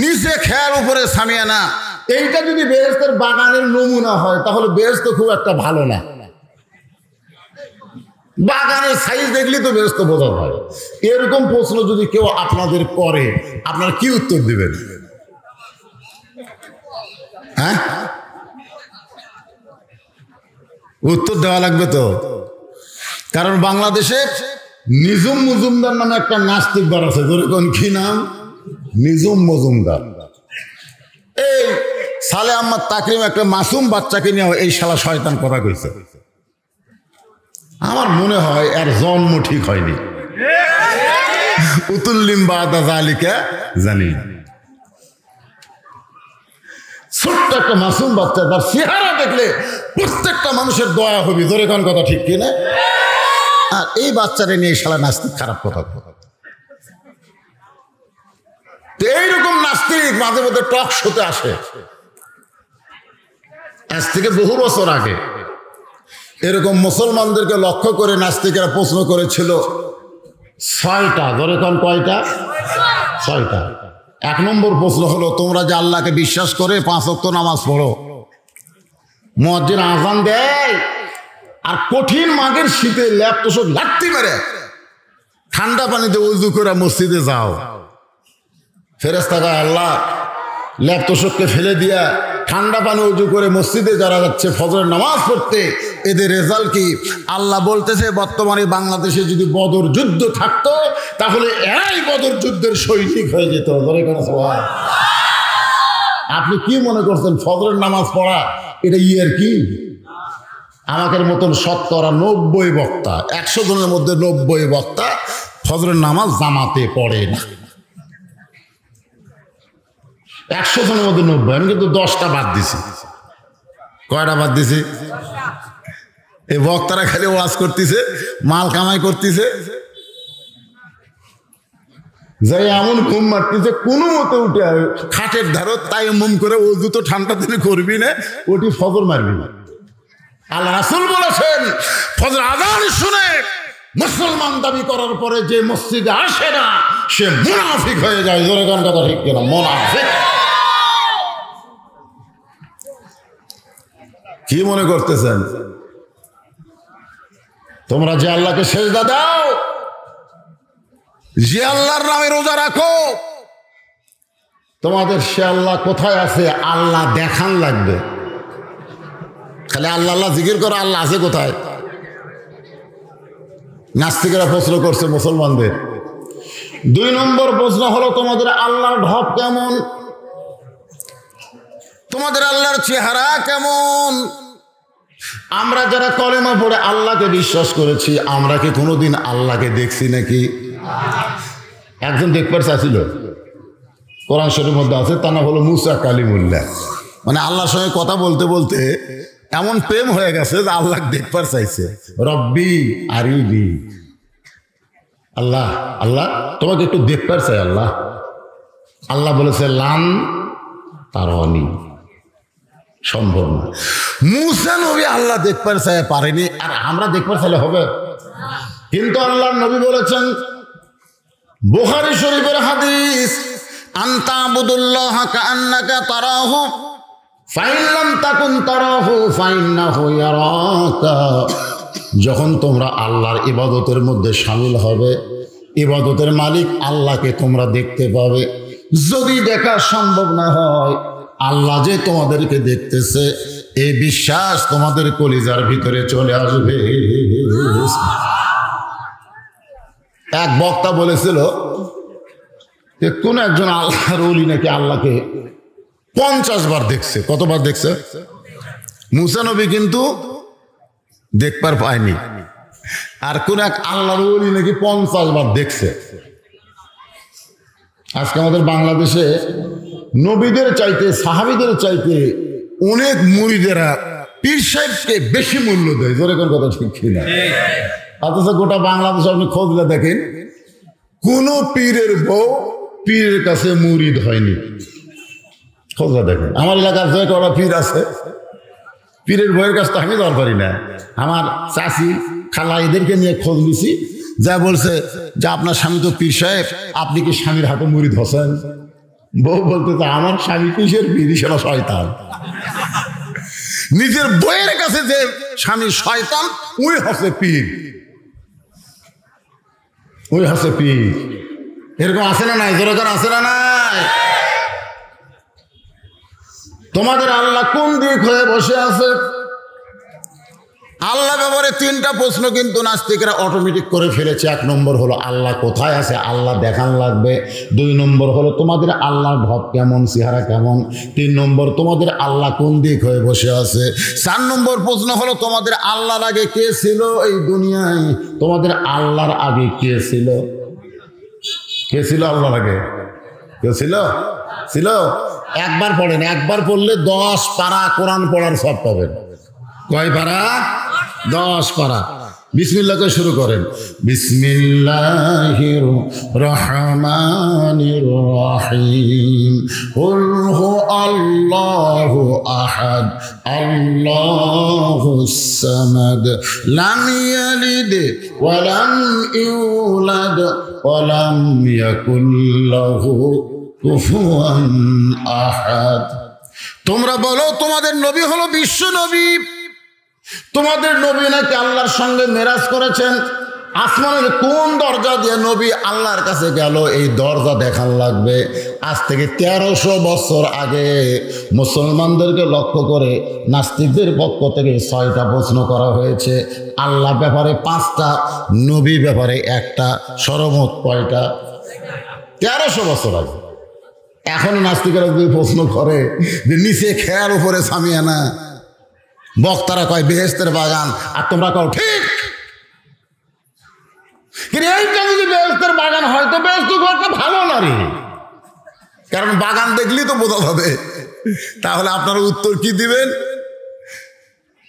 নিচে খেয়ার উপরে সামিয়ানা, এইটা যদি বেহেশতের বাগানের নমুনা হয়, তাহলে বেহেশত খুব একটা ভালো না। বাগানের সাইজ দেখলে তো বেহেশত বোঝা হয়। এরকম প্রশ্ন যদি কেউ আপনাদের করে, আপনারা কি উত্তর দিবেন? হ্যাঁ, উত্তর দেওয়া লাগবে তো, কারণ বাংলাদেশে নিজুম মজুমদার নামে একটা নাস্তিক বার আছে। যেরকম কি নাম? নিজুম মজুমদার। এই সালে আহমদ তাকরিম একটা মাসুম বাচ্চাকে নিয়ে এই শালা শয়তান কথা কইছে। আমার মনে হয় এর জন্ম ঠিক হয়নি। উতুল্লিম বাদা যালিকা জানি, ছোট্ট একটা মাসুম বাচ্চা, তার চেহারা দেখলে প্রত্যেকটা মানুষের দয়া হবে। ধরে কোন কথা ঠিক কিনা? আর এই বাচ্চারে নিয়ে শালা নাস্তিক খারাপ কথা। এইরকম নাস্তিক মাঝে মধ্যে টক শোতে আসে। আজ থেকে বহু বছর আগে এরকম মুসলমানদেরকে লক্ষ্য করে নাস্তিকেরা প্রশ্ন করেছিল 6টা। ধরে কোন কয়টা? 6টা। 1 নম্বর প্রশ্ন হলো, তোমরা যে আল্লাহকে বিশ্বাস করে 5 ওয়াক্ত নামাজ পড়ো, মুয়াজ্জিন আযান দেয়, আর কঠিন মাঘের শীতে ল্যাপ তোষক লাত্তি মেরে ঠান্ডা পানিতে ওযু করে মসজিদে যাও, ফেরেশতা কয় আল্লাহ ল্যাপ তোষককে ফেলে দিয়া ঠান্ডা পানি উজু করে মসজিদে যারা যাচ্ছে ফজরের নামাজ পড়তে, এদের রেজাল্ট কি? আল্লাহ বলতেছে, বর্তমানে বাংলাদেশে যদি বদর যুদ্ধ থাকতো, তাহলে এরাই বদর যুদ্ধের সৈনিক হয়ে যেত। আপনি কি মনে করছেন ফজরের নামাজ পড়া এটা ইয়ের কি? আমাদের মতন 90 বক্তা, 100 জনের মধ্যে 90 বক্তা ফজরের নামাজ জামাতে পড়ে না। 100 জনের মধ্যে 90। আমি কিন্তু 10টা বাদ দিছি। কয়টা বাদ দিছি? এই বক্তারা খালি ওয়াজ করতেছে, মাল কামাই করতেছে, যাই এমন ঘুম মারতেছে, কোনো মতে উঠে খাটের ধারো তাই মুম করে ওযু তো ঠান্ডা দিনে করবি না, ওটি ফজর মারবি না। আল্লাহ রাসূল বলেছেন, ফজর আযান শুনে মুসলমান দাবি করার পরে যে মসজিদে আসে না, সে মুনাফিক হয়ে যায়। জোরে কোন কথা ঠিক কিনা? মুনাফিক। কি মনে করতেছেন তোমরা যে আল্লাহকে সেজদা দাও, যে আল্লাহর নামে রোজা রাখো, তোমাদের সে আল্লাহ কোথায় আছে আল্লাহ দেখান লাগবে। খালি আল্লাহ আল্লাহ জিকির করো, আল্লাহ আছে কোথায়? নাস্তিকেরা প্রশ্ন করছে মুসলমানদের। 2 নম্বর প্রশ্ন হলো, তোমাদের আল্লাহর ঢপ কেমন? তোমাদের আল্লাহর চেহারা কেমন? আমরা যারা কলেমা পড়ে আল্লাহকে বিশ্বাস করেছি, আমরা কি কোনোদিন আল্লাহকে দেখছি নাকি? একজন দেখবার চাইছিল, কোরআন শরীফের মধ্যে আছে, তা না হলো মুসা কালিমুল্লাহ। মানে আল্লাহর সঙ্গে কথা বলতে বলতে এমন প্রেম হয়ে গেছে যে আল্লাহ দেখবার চাইছে। রব্বি আরিবি, আল্লাহ আল্লাহ তোমাকে একটু দেখবার চাই আল্লাহ। আল্লাহ বলেছে লান তারানি, সম্ভব না। মুসা নবী আল্লাহ দেখবার চাই পারেনি, আর আমরা দেখবার চাইলে হবে? কিন্তু আল্লাহর নবী বলেছেন, বুখারী শরীফের হাদিস, আনতা আবুদুল্লাহ কাআন্নাকা তারাহু ফাইন লাম তাকুন তারাহু ফাইন্নাহু ইয়ারাকা। যখন তোমরা আল্লাহর ইবাদতের মধ্যে শামিল হবে, ইবাদতের মালিক আল্লাহকে তোমরা দেখতে পাবে। যদি দেখা সম্ভব না হয়, আল্লাহ যে তোমাদেরকে দেখতেছে এই বিশ্বাস তোমাদের কলিজার ভিতরে চলে আসবে। এক বক্তা বলেছিল যে কোন একজন আল্লাহর ওলি নাকি আল্লাহকে 50 বার দেখছে। কতবার দেখছে? মুসা নবী কিন্তু দেখবার পায়নি। আর কোন এক আল্লাহর ওলি নাকি 50 বার দেখছে। আজকে আমাদের বাংলাদেশে নবীদের চাইতে সাহাবীদের চাইতে অনেক মুরিদেরা পীর সাহেবকে বেশি মূল্য দেয়। জোরে কোন কথা ঠিক কিনা? অথচ গোটা বাংলাদেশে আপনি খোঁজলে দেখেন কোন পীরের বউ পীরের কাছে মুরিদ হয়নি। খোঁজলে দেখেন আমার এলাকার যে কটা পীর আছে পীরের বইয়ের কাছে তো আমি যাওয়ার পারি না। আমার চাচি খালা এদেরকে নিয়ে খোঁজ নিছি, যা বলছে যে আপনার স্বামী তো পীর সাহেব, আপনি কি স্বামীর হাতে মুরিদ হোসেন? বউ বলতে তো আমার স্বামী কিসের পীর, সেটা শয়তান। নিজের বইয়ের কাছে যে স্বামী শয়তান ওই হচ্ছে পীর, ওই হচ্ছে পীর। এরকম আছে না নাই? জোরে আছে না নাই? তোমাদের আল্লাহ কোন দিক হয়ে বসে আছে? আল্লাহ ব্যাপারে 3টা প্রশ্ন কিন্তু নাস্তিকরা অটোমেটিক করে ফেলেছে। 1 নম্বর হলো আল্লাহ কোথায় আছে, আল্লাহ দেখান লাগবে। 2 নম্বর হলো তোমাদের আল্লাহর ভাব কেমন, চেহারা কেমন। 3 নম্বর তোমাদের আল্লাহ কোন দিক হয়ে বসে আছে। 4 নম্বর প্রশ্ন হলো তোমাদের আল্লাহর আগে কে ছিল এই দুনিয়ায়? তোমাদের আল্লাহর আগে কে ছিল? কে ছিল আল্লাহর আগে? কে ছিল? ছিল? একবার পড়েন, একবার পড়লে 10 পারা কোরআন পড়ার সব পাবেন। কয় পারা? 10 পারা। বিসমিল্লাহ করে শুরু করেন। বিসমিল্লাহির রহমানির রহিম। কুল হু আল্লাহু আহাদ আল্লাহুস সামাদ লাম ইয়ালিদ ওয়া লাম ইউলাদ ওয়া লাম ইয়াকুল লাহু কুফুয়ান আহাদ। তোমরা বলো তোমাদের নবী হলো বিশ্ব নবী। তোমাদের নবী নাকি আল্লাহর সঙ্গে মেরাজ করেছেন। আসমানের কোন দরজা দিয়ে নবী আল্লাহর কাছে গেল এই দরজা দেখান লাগবে। আজ থেকে 1300 বছর আগে মুসলমানদেরকে লক্ষ্য করে নাস্তিকদের পক্ষ থেকে 6টা প্রশ্ন করা হয়েছে। আল্লাহ ব্যাপারে 5টা, নবী ব্যাপারে 1টা, সর্বমোট কয়টা? 1300 বছর আগে। এখন নাস্তিকেরা যদি প্রশ্ন করে যে নিচে খেয়ার উপরে সামিয়ানা, বক্তারা কয় বেহেশতের বাগান, আর তোমরা কও ঠিক। কিন্তু এইটা যদি বেহেশতের বাগান হয় তো বেহেশত ঘরটা ভালো না রে, কারণ বাগান দেখলেই তো বোঝা যাবে। তাহলে আপনারা উত্তর কি দিবেন?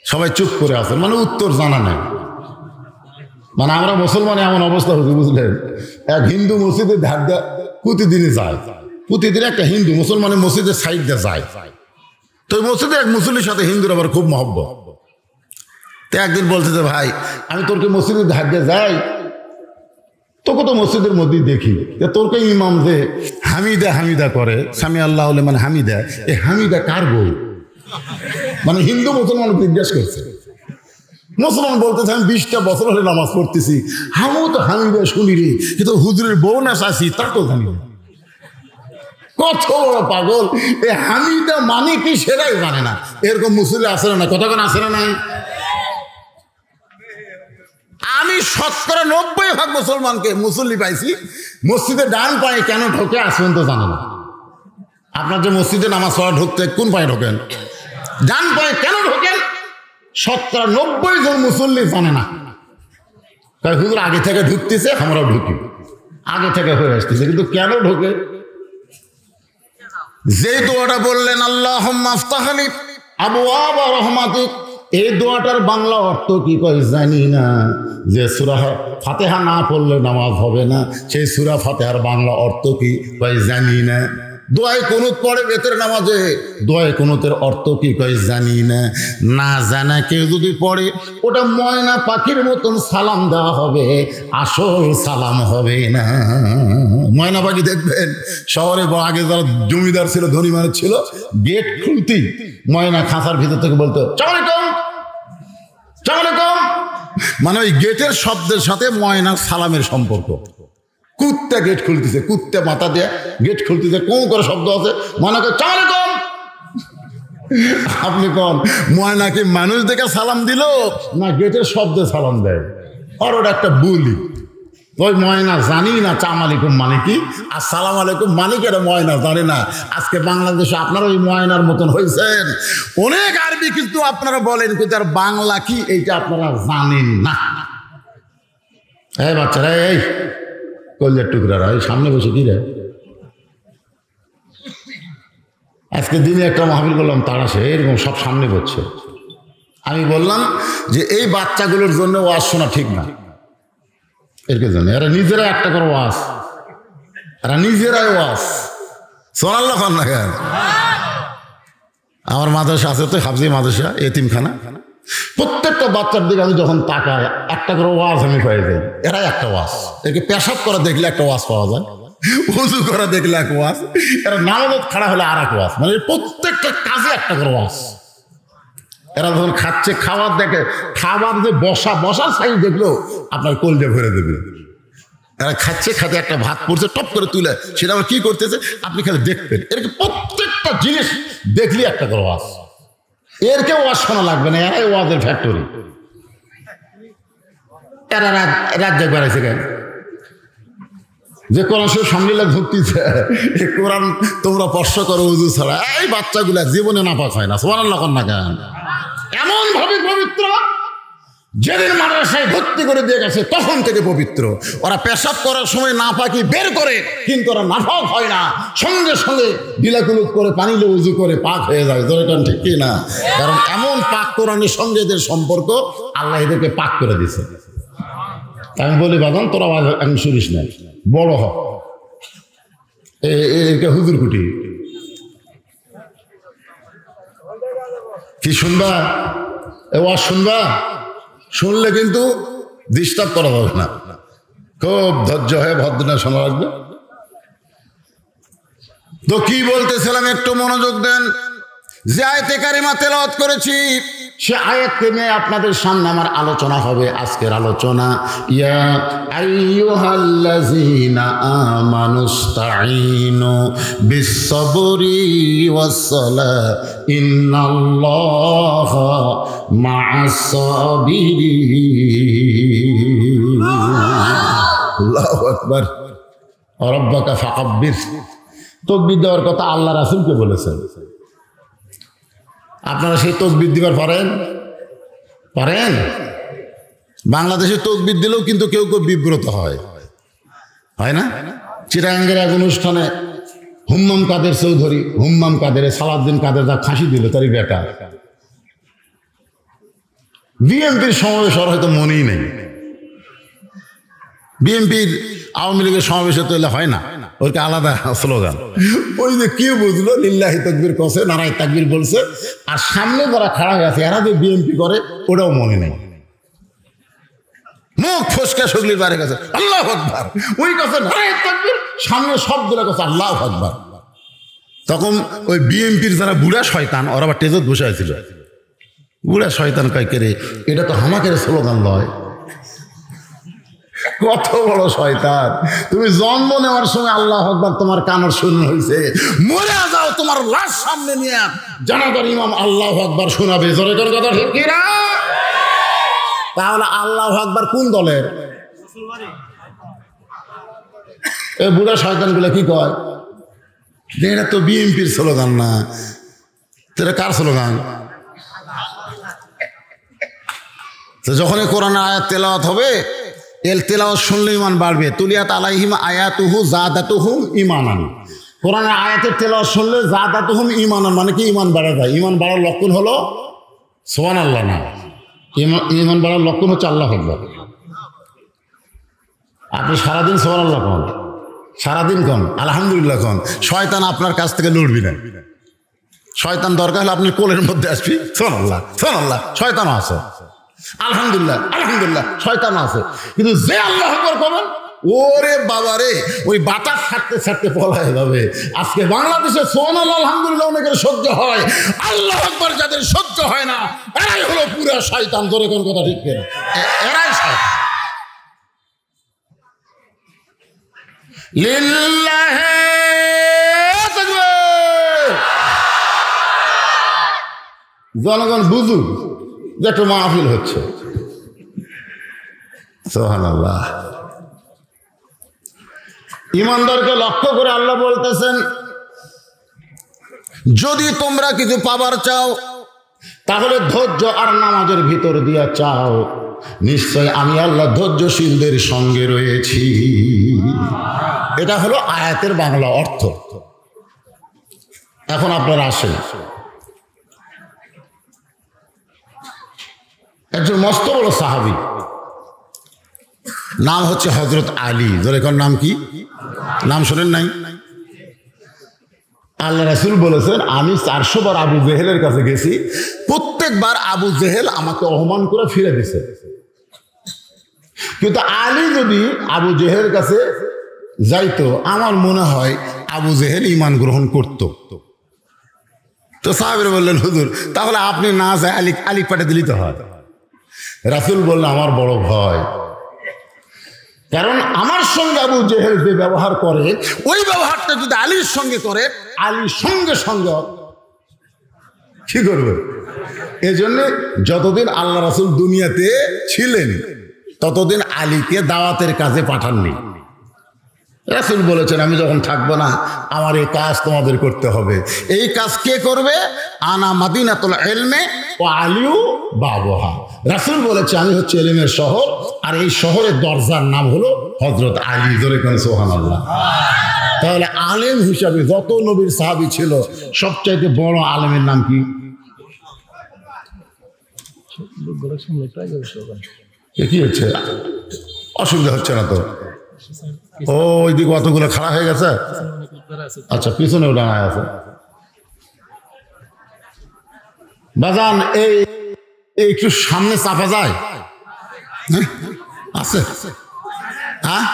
সবাই চুপ করে আছেন, মানে উত্তর জানা নেই। মানে আমরা মুসলমানে এমন অবস্থা হচ্ছে, বুঝলেন? এক হিন্দু মসজিদে ধার দেওয়া প্রতিদিনই যায়, প্রতিদিন একটা হিন্দু মুসলমানের মসজিদের সাইড দিয়ে যায়। তো ওই মসজিদে এক মুসলিমের সাথে হিন্দুর আবার খুব মহব্বত। তো একদিন বলছে যে ভাই আমি তোরকে মসজিদের ধার দিয়ে যাই, তোকে তো মসজিদের মধ্যেই দেখি, তোরকে ইমাম যে হামিদা হামিদা করে, সামি আল্লাহ মানে হামিদা, এই হামিদা কার বউ? মানে হিন্দু মুসলমান জিজ্ঞেস করছে। মুসলমান বলতেছে আমি 20টা বছর হলে নামাজ পড়তেছি, আমিও তো হামিদা শুনি রে, কিন্তু হুজুরের বউ না চাষি তা তো জানি না। কত বড় পাগল! এই হামিদা মানে কি সেটাই জানে না। এরকম মুসলিম আসে না, কতক্ষণ আসে না নাই? আমি 90% মুসলমানকে মুসল্লি পাইছি মসজিদে ডান পায়ে কেন ঢোকে আসবেন তো জানে না। আপনার যে মসজিদে নামাজ পড়া ঢুকতে কোন পায়ে ঢোকেন? ডান পায়ে কেন ঢোকেন? 90 জন মুসল্লি জানে না। তাই হুজুর আগে থেকে ঢুকতেছে, আমরাও ঢুকি, আগে থেকে হয়ে আসতেছে, কিন্তু কেন ঢোকে? যে দোয়াটা বললেন আল্লাহুম্মা আফতাহলি আবওয়াবা রহমাতিক, এই দোয়াটার বাংলা অর্থ কি কয় জানি না। যে সূরা ফাতিহা না পড়লে নামাজ হবে না, সেই সূরা ফাতিহার বাংলা অর্থ কি কয় জানি না। দোয়ায় কুনুত পড়ে বেতের নামাজে, দোয়ায় কুনুতের অর্থ কি কয় জানি না। না জানা কেউ যদি পড়ে ওটা ময়না পাখির মতন সালাম দেওয়া হবে, আসল সালাম হবে না। ময়না পাখি দেখবেন শহরে আগে যারা জমিদার ছিল, ধনী মানুষ ছিল, গেট খুলতেই ময়না খাঁচার ভিতর থেকে বলতো সালামালাইকুম সালামালাইকুম, মানে ওই গেটের শব্দের সাথে ময়নার সালামের সম্পর্ক। কুত্তা গেট খুলতেছে, কুত্তা মাথা দিয়ে গেট খুলতেছে, কোন করে শব্দ আছে, ময়নাকে সালামালাইকুম। আপনি কোন ময়না কি মানুষ দেখে সালাম দিল না গেটের শব্দে সালাম দেয়? আর ওটা একটা বুলি, ওই ময়না জানি না চাম আলাইকুম মানে কি, আসসালাম আলাইকুম মানে কি, এটা ময়না জানি না। আজকে বাংলাদেশে আপনারা ওই ময়নার মতন হয়েছেন। অনেক আরবি কিন্তু আপনারা বলেন, কিন্তু আর বাংলা কি এইটা আপনারা জানেন না। এই বাচ্চারা, এই কলজার টুকরারা, এই সামনে বসে কি রে, আজকে দিনে একটা মাহফিল করলাম, তারা সে এরকম সব সামনে বসছে। আমি বললাম যে এই বাচ্চাগুলোর জন্য ওয়াজ শোনা ঠিক না, এর জন্য এরা নিজেরা একটা করে ওয়াজ, এরা নিজেরাই ওয়াজ সোনাল্লাহ খান না কেন। আমার মাদ্রাসা আছে তো, হাফজি মাদ্রাসা, এতিমখানা, প্রত্যেকটা বাচ্চার দিকে আমি যখন তাকাই একটা করে ওয়াজ আমি পেয়ে যাই। এরাই একটা ওয়াজ। একে পেশাব করা দেখলে একটা ওয়াজ পাওয়া যায়, উজু করা দেখলে এক ওয়াজ, এরা নামাজত খাড়া হলে আর এক ওয়াজ, মানে প্রত্যেকটা কাজে একটা করে ওয়াজ। এরা যখন খাচ্ছে, খাবার দেখে, খাবার যে বসার সাইজ দেখলো আপনার কলজে ভরে দেবে। এরা খাচ্ছে, খাতে একটা ভাত পড়ছে, টপ করে তুলে সেটা আবার কি করতেছে আপনি খালি দেখবেন। এরকে প্রত্যেকটা জিনিস দেখলি একটা করে ওয়াজ। এরকে ওয়াজ শোনা লাগবে না, এরাই ওয়াজের ফ্যাক্টরি। এরা রাজ্য বেড়াইছে কেন যে কোরআন শরীফ সামনে ধরতেছে, কোরআন তোমরা স্পর্শ করো উজু ছাড়া। এই বাচ্চাগুলা জীবনে নাপাক হয় না, সুবহানাল্লাহ না কেন। এমন ভাবে পবিত্র, যেদিন মাদ্রাসায় ভর্তি করে দিয়ে গেছে তখন থেকে পবিত্র। ওরা পেশাব করার সময় নাপাকি বের করে, কিন্তু ওরা নাপাক হয় না, সঙ্গে সঙ্গে ঢিলাকুলুক করে পানিলে উজু করে পাক হয়ে যায়। এটা ঠিক কি না? কারণ এমন পাক কোরআনের সঙ্গে এদের সম্পর্ক, আল্লাহ এদেরকে পাক করে দিছে। আমি বলি বাগান তোরা আমি শুনিস না, বড় হ, একে হুজুর কুটি কি শুনবা, এ ওয়াজ শুনবা, শুনলে কিন্তু ডিস্টার্ব করা যাবে না, খুব ধৈর্য হয়ে ভদ্রনা শোনা লাগবে। তো কি বলতেছিলাম একটু মনোযোগ দেন। যে আয়াতে কারিমা তেলাওয়াত করেছি সে আয়াতকে নিয়ে আপনাদের সামনে আমার আলোচনা হবে। আজকের আলোচনা, ইয়া আইয়ুহাল্লাযীনা আমানুস্তাঈনু বিস-সাবরি ওয়াস-সালাহ ইন্নাল্লাহা মা'আস-সাবিরিন। আল্লাহু আকবার। রাব্বাকা ফাকাব্বির। তাকবীর দেওয়ার কথা আল্লাহ রাসূলকে বলেছেন। আপনারা সেই তকবির দিবার পারেন? বাংলাদেশে তকবির দিলেও কিন্তু কেউ কেউ বিব্রত হয় না? চিটাগাঙ্গের এক অনুষ্ঠানে হুম্মাম কাদের চৌধুরী, হুম্মাম কাদের, সালাউদ্দিন কাদের যা ফাঁসি দিল তারই বেটা, বিএনপির সমাবেশ আর হয়তো মনেই নেই। বিএনপির আওয়ামী লীগের সমাবেশে তো এলে হয় না, ওইটা আলাদা স্লোগান। ওই যে কেউ বুঝলো লিল্লাহি তাকবীর কছে, নারায়ে তাকবীর বলছে, আর সামনে যারা খাড়া হয়ে আছে এরা যে বিএনপি করে ওটাও মনে নেই। মুখ ফসকা সগলির বাইরে গেছে আল্লাহু আকবার, ওই কাছে নারায়ে তাকবীর, সামনে সবগুলো কাছে আল্লাহু আকবার। তখন ওই বিএনপির যারা বুড়া শয়তান ওরা আবার টেজত বসে আছিল। বুড়া শয়তান কয় কে রে, এটা তো হামাকের স্লোগান লয়। কত বড় শয়তান! তুমি জন্ম নেওয়ার সময় আল্লাহু আকবার তোমার কানের শুনে হয়েছে, মরে যাও তোমার লাশ সামনে নিয়ে জানাজার ইমাম আল্লাহু আকবার শোনাবে। জোরে করে কথা ঠিক কি না? তাহলে আল্লাহু আকবার কোন দলের? এই বুড়া শয়তানগুলো কি কয়, এটা তো বিএনপির স্লোগান না, এটা কার স্লোগান? যখনই কোরআনের আয়াত তেলাওয়াত হবে, এল তেলাওয়াত শুনলে ইমান বাড়বে। তুলিয়াত আলাইহিম আয়াতুহু যাদাতুহুম ঈমানান। কোরআনের আয়াতের তেলাওয়াত শুনলে যাদাতুহুম ঈমানান মানে কি ইমান বাড়া যায়। ইমান বাড়ার লক্ষণ হলো সুবহানাল্লাহ না, ইমান বাড়ার লক্ষণ হচ্ছে আল্লাহু আকবার। আপনি সারাদিন সুবহানাল্লাহ কোন, সারাদিন কোন আলহামদুলিল্লাহ কোন, শয়তান আপনার কাছ থেকে লড়বি না। শয়তান দরকার হলে আপনি কোলের মধ্যে আসবি সুবহানাল্লাহ সুবহানাল্লাহ, শয়তানও আছে, আলহামদুলিল্লাহ আলহামদুলিল্লাহ, শয়তান আছে। কিন্তু যে আল্লাহ আকবার করবেন, ওরে বাবা রে, ওই বাতাস ছাড়তে ছাড়তে পলায় যাবে। আজকে বাংলাদেশে সুবহানাল্লাহ আলহামদুলিল্লাহ অনেকের সহ্য হয়, আল্লাহ আকবার যাদের সহ্য হয় না এরাই হলো পুরা শয়তান। ধরে কোন কথা ঠিক কিনা? এরাই শয়তান। লিল্লাহি তাকবীর। জনগণ বুঝুক যে একটা মাহফিল হচ্ছে। সুবহানাল্লাহ। ইমানদারকে লক্ষ্য করে আল্লাহ বলতেছেন, যদি তোমরা কিছু পাবার চাও তাহলে ধৈর্য আর নামাজের ভিতর দিয়া চাও, নিশ্চয় আমি আল্লাহ ধৈর্যশীলদের সঙ্গে রয়েছি। এটা হলো আয়াতের বাংলা অর্থ। এখন আপনারা আসেন, একজন মস্ত বড় সাহাবী, নাম হচ্ছে হযরত আলী। এখন নাম কি? নাম শোনেন নাই? আল্লাহ রাসূল বলেছেন, আমি 400 বার আবু জেহেলের কাছে গেছি, প্রত্যেকবার আবু জেহেল আমাকে অপমান করে ফিরে দিছে, কিন্তু আলী যদি আবু জেহেলের কাছে যাইতো আমার মনে হয় আবু জেহেল ঈমান গ্রহণ করত। তো সাহাবীরা বললেন, হুজুর তাহলে আপনি না যায় আলী পাঠিয়ে দিলেই তো হয়। রাসূল বললেন, আমার বড় ভয়, কারণ আমার সঙ্গে আবু জেহেল যে ব্যবহার করে ওই ব্যবহারটা যদি আলীর সঙ্গে করে, আলী সঙ্গে সঙ্গে কি করবে? এই জন্য যতদিন আল্লাহ রাসূল দুনিয়াতে ছিলেন ততদিন আলীকে দাওয়াতের কাজে পাঠাননি। রাসূল বলেছেন, আমি যখন থাকবো না আমার এই কাজ তোমাদের করতে হবে। এই কাজ কে করবে? আনা মাদিনাতুল ইলমে ও আলিউ বাবুহা। রাসূল বলেছে, আমি হচ্ছে ইলমের শহর, আর এই শহরের দরজার নাম হলো হযরত আলী। জোরে কোন সুবহানাল্লাহ। তাহলে আলেম হিসাবে যত নবীর সাহাবী ছিল সবচাইতে বড় আলেমের নাম কি? কি হচ্ছে? অসুবিধা হচ্ছে না তো? ও ওইদিকে অতগুলো খাড়া হয়ে গেছে। আচ্ছা, পিছনেও ডাঙায় আছে। বাজান এই একটু সামনে চাপা যায়? আছে? হ্যাঁ,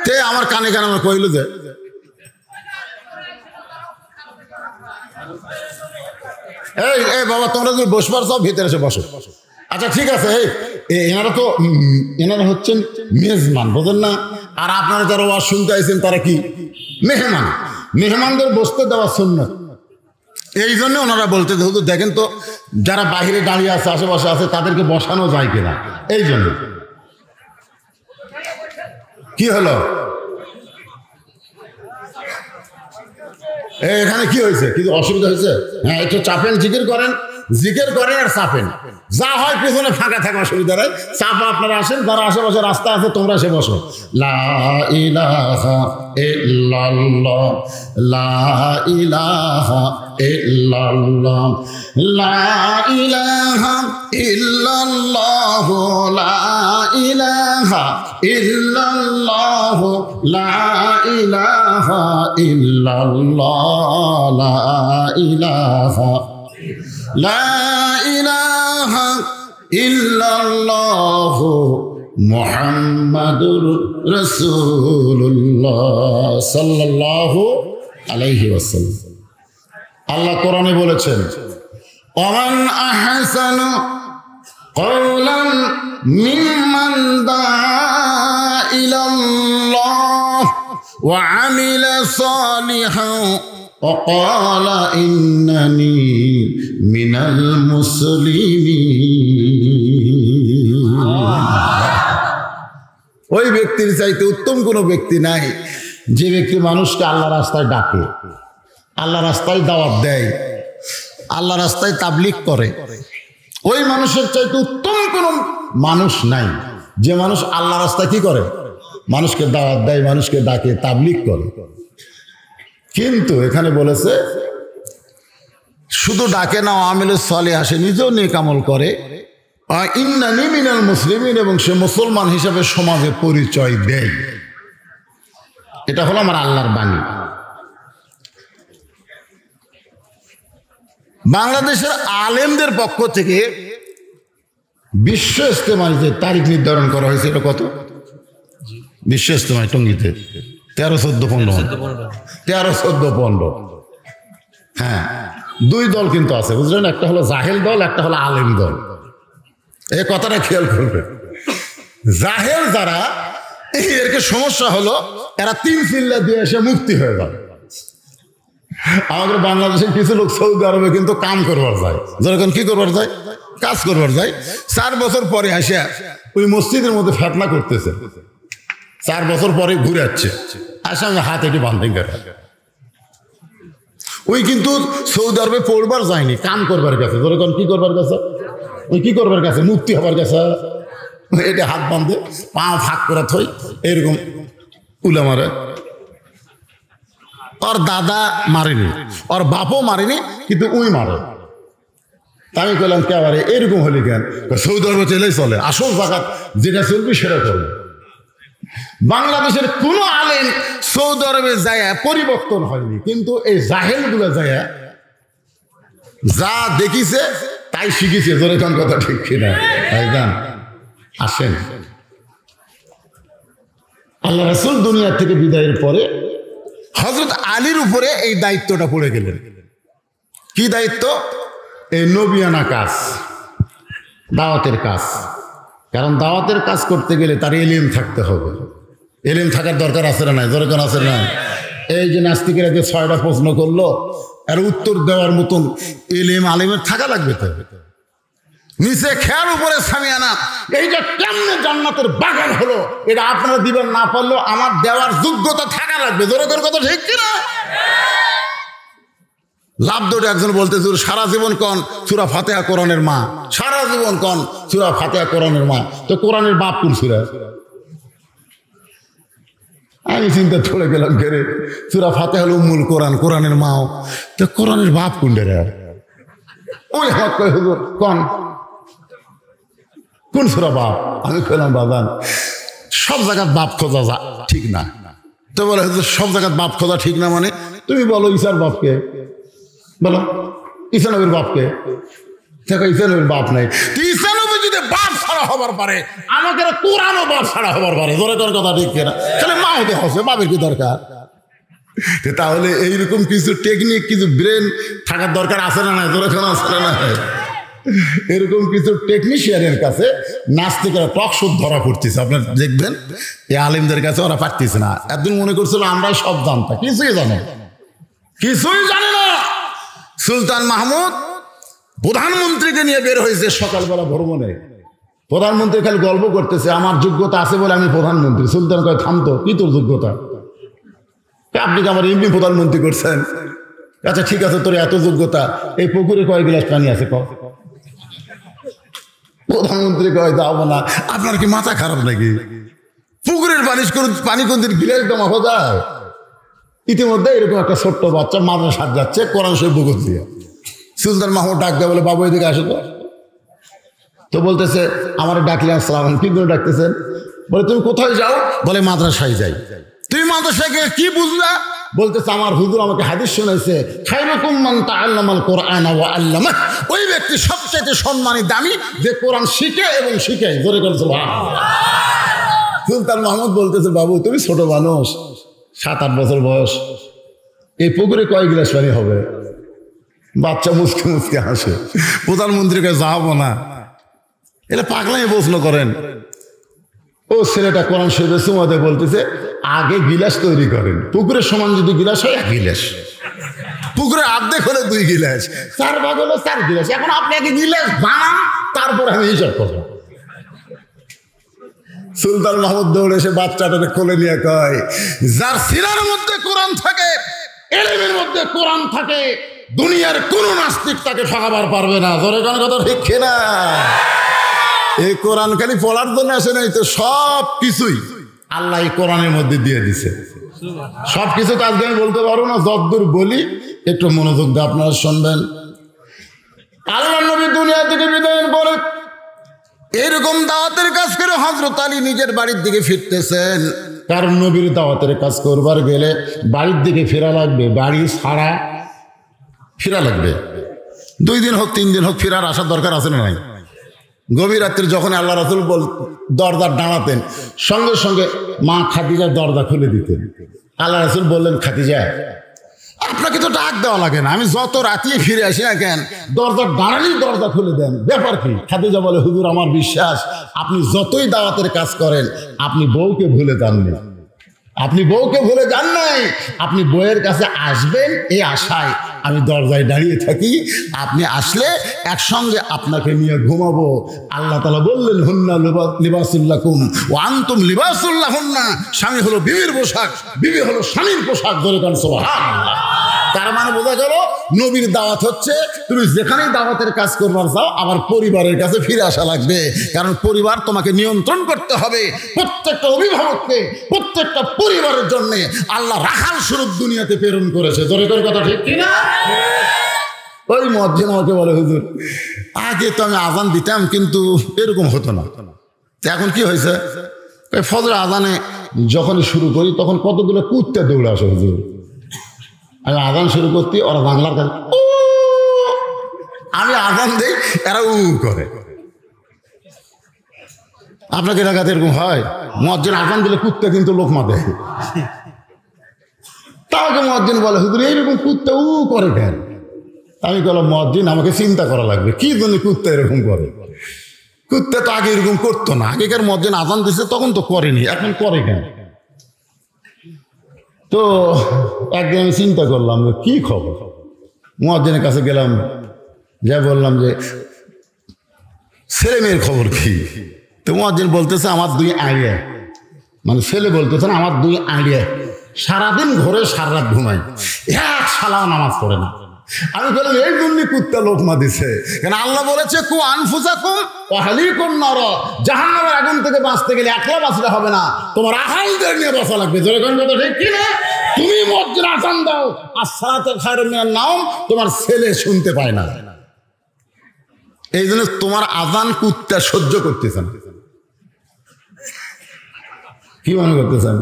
তে আমার কানে কানে আমার কইল যে এই বাবা তোমরা যদি বসবার সব ভিতরে এসে বসো। আচ্ছা ঠিক আছে, এনারা হচ্ছেন মেজমান, বোঝেন না? আর আপনারা যারা ওয়াজ শুনতে আইছেন তারা কি? মেহমান। মেহমানদের বসতে দেওয়া সুন্নাত। এই জন্য ওনারা বলতে হুজুর দেখেন তো যারা বাহিরে দাঁড়িয়ে আছে আশেপাশে আছে তাদেরকে বসানো যায় কিনা। এই জন্য কি হলো? এখানে কি হয়েছে? কিছু অসুবিধা হয়েছে? হ্যাঁ, একটু চাপেন, জিকির করেন আর চাপেন, যা হয় পিছনে ফাঁকা থাকা অসুবিধা নেই। চাপা আপনারা আসেন, যারা আশেপাশে রাস্তা আছে তোমরা এসে বসো। লা ইলাহা ইল্লাল্লাহ, লা ইলাহা ইল্লাল্লাহ, লা ইলাহা ইল্লাল্লাহ, লা ইলাহা ইল্লাল্লাহ, লা ইলাহা ইল্লাল্লাহ, লা ইলাহা লা ইলাহা ইল্লাল্লাহ মুহাম্মাদুর রাসূলুল্লাহ সাল্লাল্লাহু আলাইহি ওয়াসাল্লাম। আল্লাহ কোরআনে বলেছেন, ওমান আহসানু কওলান মিম্মান দাআ ইলাল্লাহ ওয়া আমিলা সালিহান وقال إنني من المسلمين। ওই ব্যক্তির চাইতে উত্তম কোনো ব্যক্তি নাই যে ব্যক্তি মানুষকে আল্লাহ রাস্তায় ডাকে, আল্লাহ রাস্তায় দাওয়াত দেয়, আল্লাহ রাস্তায় তাবলীগ করে। ওই মানুষের চাইতে উত্তম কোনো মানুষ নাই যে মানুষ আল্লাহ রাস্তায় কি করে? মানুষকে দাওয়াত দেয়, মানুষকে ডাকে, তাবলীগ করে। কিন্তু এখানে বলেছে শুধু ডাকে না, আমিলে সালে আসে, নিজেও নেক আমল করে, ইন্নানি মিনাল মুসলিমিন, এবং সে মুসলমান হিসাবে সমাজে পরিচয় দেয়। এটা হলো আমার আল্লাহর বাণী। বাংলাদেশের আলেমদের পক্ষ থেকে বিশ্ব ইজতেমার যে তারিখ নির্ধারণ করা হয়েছে, এটা কত? বিশ্ব ইজতেমা টঙ্গীতে 13-14 হ্যাঁ, দুই দল কিন্তু আছে, বুঝলেন? একটা হলো জাহেল দল, একটা হলো আলেম দল। এই কথাটা খেয়াল করবে। জাহেল যারা, এরকে সমস্যা হলো এরা 3 চিল্লা দিয়ে এসে মুক্তি হয়ে যাবে। আমাদের বাংলাদেশের কিছু লোক সৌদি আরবে কিন্তু কাম করবার যায়, যখন কি করবার যায়? কাজ করবার যায়। 4 বছর পরে আসে ওই মসজিদের মধ্যে ফেতনা করতেছে। 4 বছর পরে ঘুরে যাচ্ছে আসে আমি হাত এটি বান্ধেন গেছে। ওই কিন্তু সৌদি আরবে পড়বার যায়নি, কাম করবার গেছে। যখন কি করবার গেছে, ওই কি করবার গেছে, মুক্তি হবার গেছে। এটা হাত বাঁধে, পা ফাঁক করে থই, এরকম উলে মারে। ওর দাদা মারেনি, ওর বাপও মারেনি, কিন্তু উই মারে। আমি বললাম কে আবার এরকম হলি কেন? সৌদি আরবে চলেই চলে, আসল জাকাত যেটা চলবে সেটা করবে। বাংলাদেশের কোনো আলেম সৌদি আরবে যায় পরিবর্তন হয়নি, কিন্তু এই জাহেল গুলো যায় যা দেখিছে তাই শিখেছে। জোরে কোন কথা ঠিক কিনা ভাইজান? আসেন, আল্লাহ রাসূল দুনিয়া থেকে বিদায়ের পরে হযরত আলীর উপরে এই দায়িত্বটা পড়ে গেলেন। কি দায়িত্ব? এই নবিয়ানা কাজ, দাওয়াতের কাজ। কারণ দাওয়াতের কাজ করতে গেলে তার ইলম থাকতে হবে। ইলম থাকার দরকার আছে না নাই? দরকার আছে না? এই যে নাস্তিকেরা যে 6টা প্রশ্ন করলো, এর উত্তর দেওয়ার মতন ইলম আলিমের থাকা লাগবে। তো নিচে খেয়াল উপরে সামিয়ানা, এই যে কেমনে জান্নাতের বাগান হলো, এটা আপনারা দিবেন না পারলেও আমার দেওয়ার যোগ্যতা থাকা লাগবে। দরকার কথা ঠিক কিনা? লাভ দৌড়ে একজন বলতেছে সারা জীবন কন সূরা ফাতিহা কোরআনের মা, সারা জীবন কন সূরা ফাতিহা কোরআনের মা। তো কোরআনের বাপ কোন সূরা? আমি চিন্তা চলে গেলাম, ঘেরে সূরা ফাতিহা হলো উম্মুল কোরআন, কোরআনের মাও। তো কোরআনের বাপ কোনটা রে? ওই হাত কয় হুজুর কন কোন সূরা বাপ? আমি কইলাম বাজান সব জায়গায় বাপ খোঁজা যা ঠিক না। তো বলে হুজুর সব জায়গায় বাপ খোঁজা ঠিক না মানে? তুমি বলো ঈসার বাপকে, বলো ঈসা নবীর বাপকে। দেখো ঈসা নবীর বাপ নাই। ঈসা নবী যদি বাপ ছাড়া হবার পারে, আমাকে কোরআনও বাপ ছাড়া হবার পারে। জোরে তোর কথা ঠিক কিনা? তাহলে মা হতে হচ্ছে, বাপের কি দরকার? তাহলে এইরকম কিছু টেকনিক, কিছু ব্রেন থাকার দরকার আছে না নাই? জোরে কোন আছে না নাই? এরকম কিছু টেকনিশিয়ানের কাছে নাস্তিকেরা টক সুদ ধরা পড়তেছে। আপনার দেখবেন এই আলিমদের কাছে ওরা পারতেছে না। একদিন মনে করছিল আমরা সব জানতাম, কিছুই জানে, কিছুই জানে না। সুলতান মাহমুদ প্রধানমন্ত্রীকে নিয়ে বের হয়েছে সকালবেলা ভ্রমণে। প্রধানমন্ত্রী খালি গল্প করতেছে, আমার যোগ্যতা আছে বলে আমি প্রধানমন্ত্রী। সুলতান কয় থামতো, কি তোর যোগ্যতা? আপনি আমার এমনি প্রধানমন্ত্রী করছেন। আচ্ছা ঠিক আছে, তোর এত যোগ্যতা, এই পুকুরে কয় গ্লাস পানি আছে ক? প্রধানমন্ত্রী কয় যাবো না। আপনার কি মাথা খারাপ নাকি? পুকুরের পানি কোনদিন গিলাস জমা যায়? ইতিমধ্যে এরকম একটা ছোট্ট বাচ্চা মাদ্রাসায় যাচ্ছে, কোরআন শরীফ বুক দিয়ে। সুলতান মাহমুদ ডাক দেয়, বলে বাবু এদিকে আসো। তো বলতেছে আমার ডাকলে আসসালাম, কি করে ডাকতেছেন? বলে তুমি কোথায় যাও? বলে মাদ্রাসায় যাই। তুমি মাদ্রাসায় গিয়ে কি বুঝলা? বলতেছে আমার হুজুর আমাকে হাদিস শোনাইছে, খায়রুকুম মান তাআল্লামাল কোরআন ওয়া আল্লামা। ওই ব্যক্তি সবচেয়ে সম্মানী, দামি, যে কোরআন শিখে এবং শিখায়। জোরে করে সুবহানাল্লাহ। সুলতান মাহমুদ বলতেছে বাবু তুমি ছোট মানুষ, 7-8 বছর বয়স, এই পুকুরে কয় গ্লাস পানি হবে? বাচ্চা মুসকে মুসকে হাসে। প্রধানমন্ত্রীকে যাবো না, এটা পাগলাই প্রশ্ন করেন। ও ছেলেটা কোরআন শরীফে সুমাতে বলতেছে আগে গিলাস তৈরি করেন। পুকুরের সমান যদি গিলাস হয় 1 গিলাস, পুকুরের অর্ধেক হলে 2 গিলাস, 4 ভাগ হলো 4 গিলাস। এখন আপনি আগে গিলাস বানান, তারপরে আমি হিসাব করবো। সুলতান মাহমুদ দৌড়ে এসে বাচ্চাটাকে কোলে নিয়ে কয়, যার সিনার মধ্যে কোরআন থাকে, ইলমের মধ্যে কোরআন থাকে, দুনিয়ার কোন নাস্তিক তাকে ঠকাবার পারবে না। জোরে কোন কথা ঠিক না? এই কোরআন খালি পড়ার জন্য আসে নাই তো, সব কিছুই আল্লাহ এই কোরআনের মধ্যে দিয়ে দিছে। সব কিছু তো আজকে আমি বলতে পারবো না, যতদূর বলি একটু মনোযোগ দিয়ে আপনারা শুনবেন। আল্লাহ নবী দুনিয়া থেকে বিদায়ের পরে এরকম দাওয়াতের কাজ করে হযরত আলী নিজের বাড়ির দিকে ফিরতেছেন। কারণ নবীর দাওয়াতের কাজ করবার গেলে বাড়ির দিকে ফেরা লাগবে, বাড়ি ছাড়া ফিরা লাগবে। 2 দিন হোক 3 দিন হোক ফিরার আসার দরকার আছে না নাই? গভীর রাত্রে যখন আল্লাহ রাসূল দরজা দাঁড়াতেন, সঙ্গে সঙ্গে মা খাদিজা দরজা খুলে দিতেন। আল্লাহ রাসূল বললেন, খাদিজা আপনাকে তো ডাক দেওয়া লাগে না, আমি যত রাতিয়ে ফিরে আসি না কেন, দরজা দাঁড়ালেই দরজা খুলে দেন, ব্যাপার কি? খাদিজা বলে, হুজুর আমার বিশ্বাস আপনি যতই দাওয়াতের কাজ করেন আপনি বউকে ভুলে যাননি। আপনি বউকে ভুলে যান নাই, আপনি বউয়ের কাছে আসবেন এই আশায় আমি দরজায় দাঁড়িয়ে থাকি, আপনি আসলে একসঙ্গে আপনাকে নিয়ে ঘুমাবো। আল্লাহ তাআলা বললেন হুন্না লিবাসুল্লাকুম ওয়া আনতুম লিবাসুল্লাহুন্না, স্বামী হলো বিবির পোশাক, বিবি হলো স্বামীর পোশাক। ধরে কান সুবহানাল্লাহ। তার মানে বোঝা গেল নবীর দাওয়াত হচ্ছে তুমি যেখানেই দাওয়াতের কাজ করবার চাও আবার পরিবারের কাছে ফিরে আসা লাগবে, কারণ পরিবার তোমাকে নিয়ন্ত্রণ করতে হবে। প্রত্যেকটা অভিভাবককে, প্রত্যেকটা পরিবারের জন্য আল্লাহ রাখাল স্বরূপ দুনিয়াতে প্রেরণ করেছে। জোরে করে কথা ঠিক কিনা? ওই মুয়াজ্জিন আমাকে বলে হুজুর আগে তো আমি আজান দিতাম কিন্তু এরকম হতো না, এখন কি হয়েছে? ফজর আজানে যখনই শুরু করি তখন কতগুলো কুত্তে দৌড়ে আসে হুজুর। আমি আজান শুরু করতে ওরা বাংলার কাছে, আমি আজান দিই এরা উ করে। আপনাকে এলাকাতে এরকম হয়? মুয়াজ্জিন আজান দিলে কুত্তে কিন্তু লোকমা দেয়। তাকে মুয়াজ্জিন বলে হুজুর এইরকম কুত্তে উ করে কেন? আমি বললাম মুয়াজ্জিন আমাকে চিন্তা করা লাগবে কি জন্য কুত্তে এরকম করে। কুত্তে তো আগে এরকম করতো না, আগেকার মুয়াজ্জিন আজান দিচ্ছে তখন তো করেনি, এখন করে কেন? তো একদিন আমি চিন্তা করলাম যে কি খবর, মুয়াজ্জিনের কাছে গেলাম, যা বললাম যে ছেলে মেয়ের খবর কি? তো মুয়াজ্জিন বলতেছে আমার 2 আইডিয়া, মানে ছেলে বলতেছে না আমার 2 আইডিয়া, সারাদিন ঘরে সারা রাত ঘুমাই, এক শালাও নামাজ পড়ে না। আমি বললাম এই জন্যই কুত্তা লোকমা দিছে, কেন আল্লাহ বলেছে কু আনফুসাকুম ওয়া আহলিকুম নার, জাহান্নামের আগুন থেকে বাঁচতে গেলে একলা বাঁচলে হবে না, তোমার আহালদের নিয়ে বাঁচা লাগবে। জোরে কোন কথা ঠিক কি না? তুমি মসজিদে আজান দাও as-সালাতু খায়রুম মিনান নাওম, তোমার ছেলে শুনতে পায় না, এই জন্য তোমার আজান কুত্তা সহ্য করতেছেন। কি মনে করতেছেন?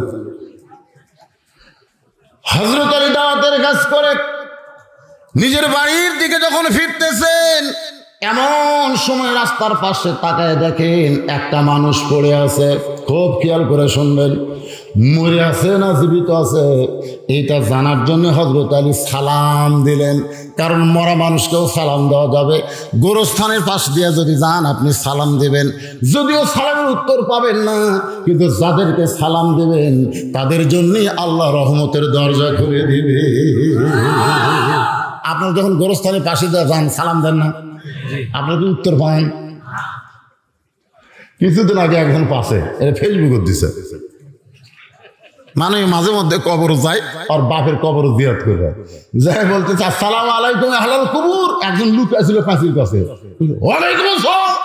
হযরত আলী দাওয়াতের কাজ করে নিজের বাড়ির দিকে যখন ফিরতেছেন এমন সময় রাস্তার পাশে তাকায় দেখেন একটা মানুষ পড়ে আছে। খুব খেয়াল করে শুনবেন, মরে আছে না জীবিত আছে এইটা জানার জন্য হযরত আলী সালাম দিলেন, কারণ মরা মানুষকেও সালাম দেওয়া যাবে। গোরস্থানের পাশ দিয়ে যদি যান আপনি সালাম দেবেন, যদিও সালামের উত্তর পাবেন না, কিন্তু যাদেরকে সালাম দেবেন তাদের জন্যই আল্লাহ রহমতের দরজা খুলে দিবে। আপনার যখন গোরস্থানের পাশে যান সালাম দেন না, আপনার কি উত্তর পান? কিছুদিন আগে একজন পাশে এটা ফেসবুকে দিছে, মানে মাঝে মধ্যে কবর যায় আর বাপের কবর জিয়ারত করে যাই বলতেছে আসসালামু আলাইকুম আহলাল কুবুর, একজন লোক আসছিল পাঁচির কাছে, ওয়ালাইকুম আসসালাম,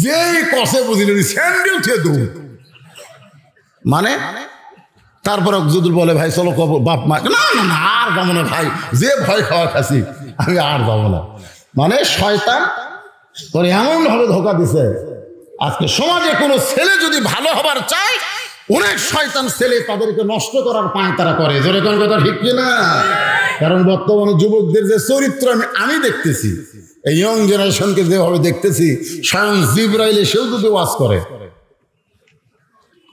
যেই কষে বুঝিলেন স্যান্ডেল ছুঁয়ে দৌড়। মানে তারপরে যদি বলে ভাই চলো কবর, বাপ মা না না না আর যাবো না ভাই, যে ভয় খাওয়া খাসি আমি আর যাবো না। মানে শয়তান তোর এমন ভাবে ধোকা দিছে, আজকে সমাজে কোনো ছেলে যদি ভালো হবার চায় অনেক শয়তান ছেলে তাদেরকে নষ্ট করার পায় তারা করে। জোরে কোন কথা ঠিক কিনা? কারণ বর্তমানে যুবকদের যে চরিত্র আমি দেখতেছি, এই ইয়ং জেনারেশনকে যেভাবে দেখতেছি, স্বয়ং জিবরাইল এসেও যদি ওয়াজ করে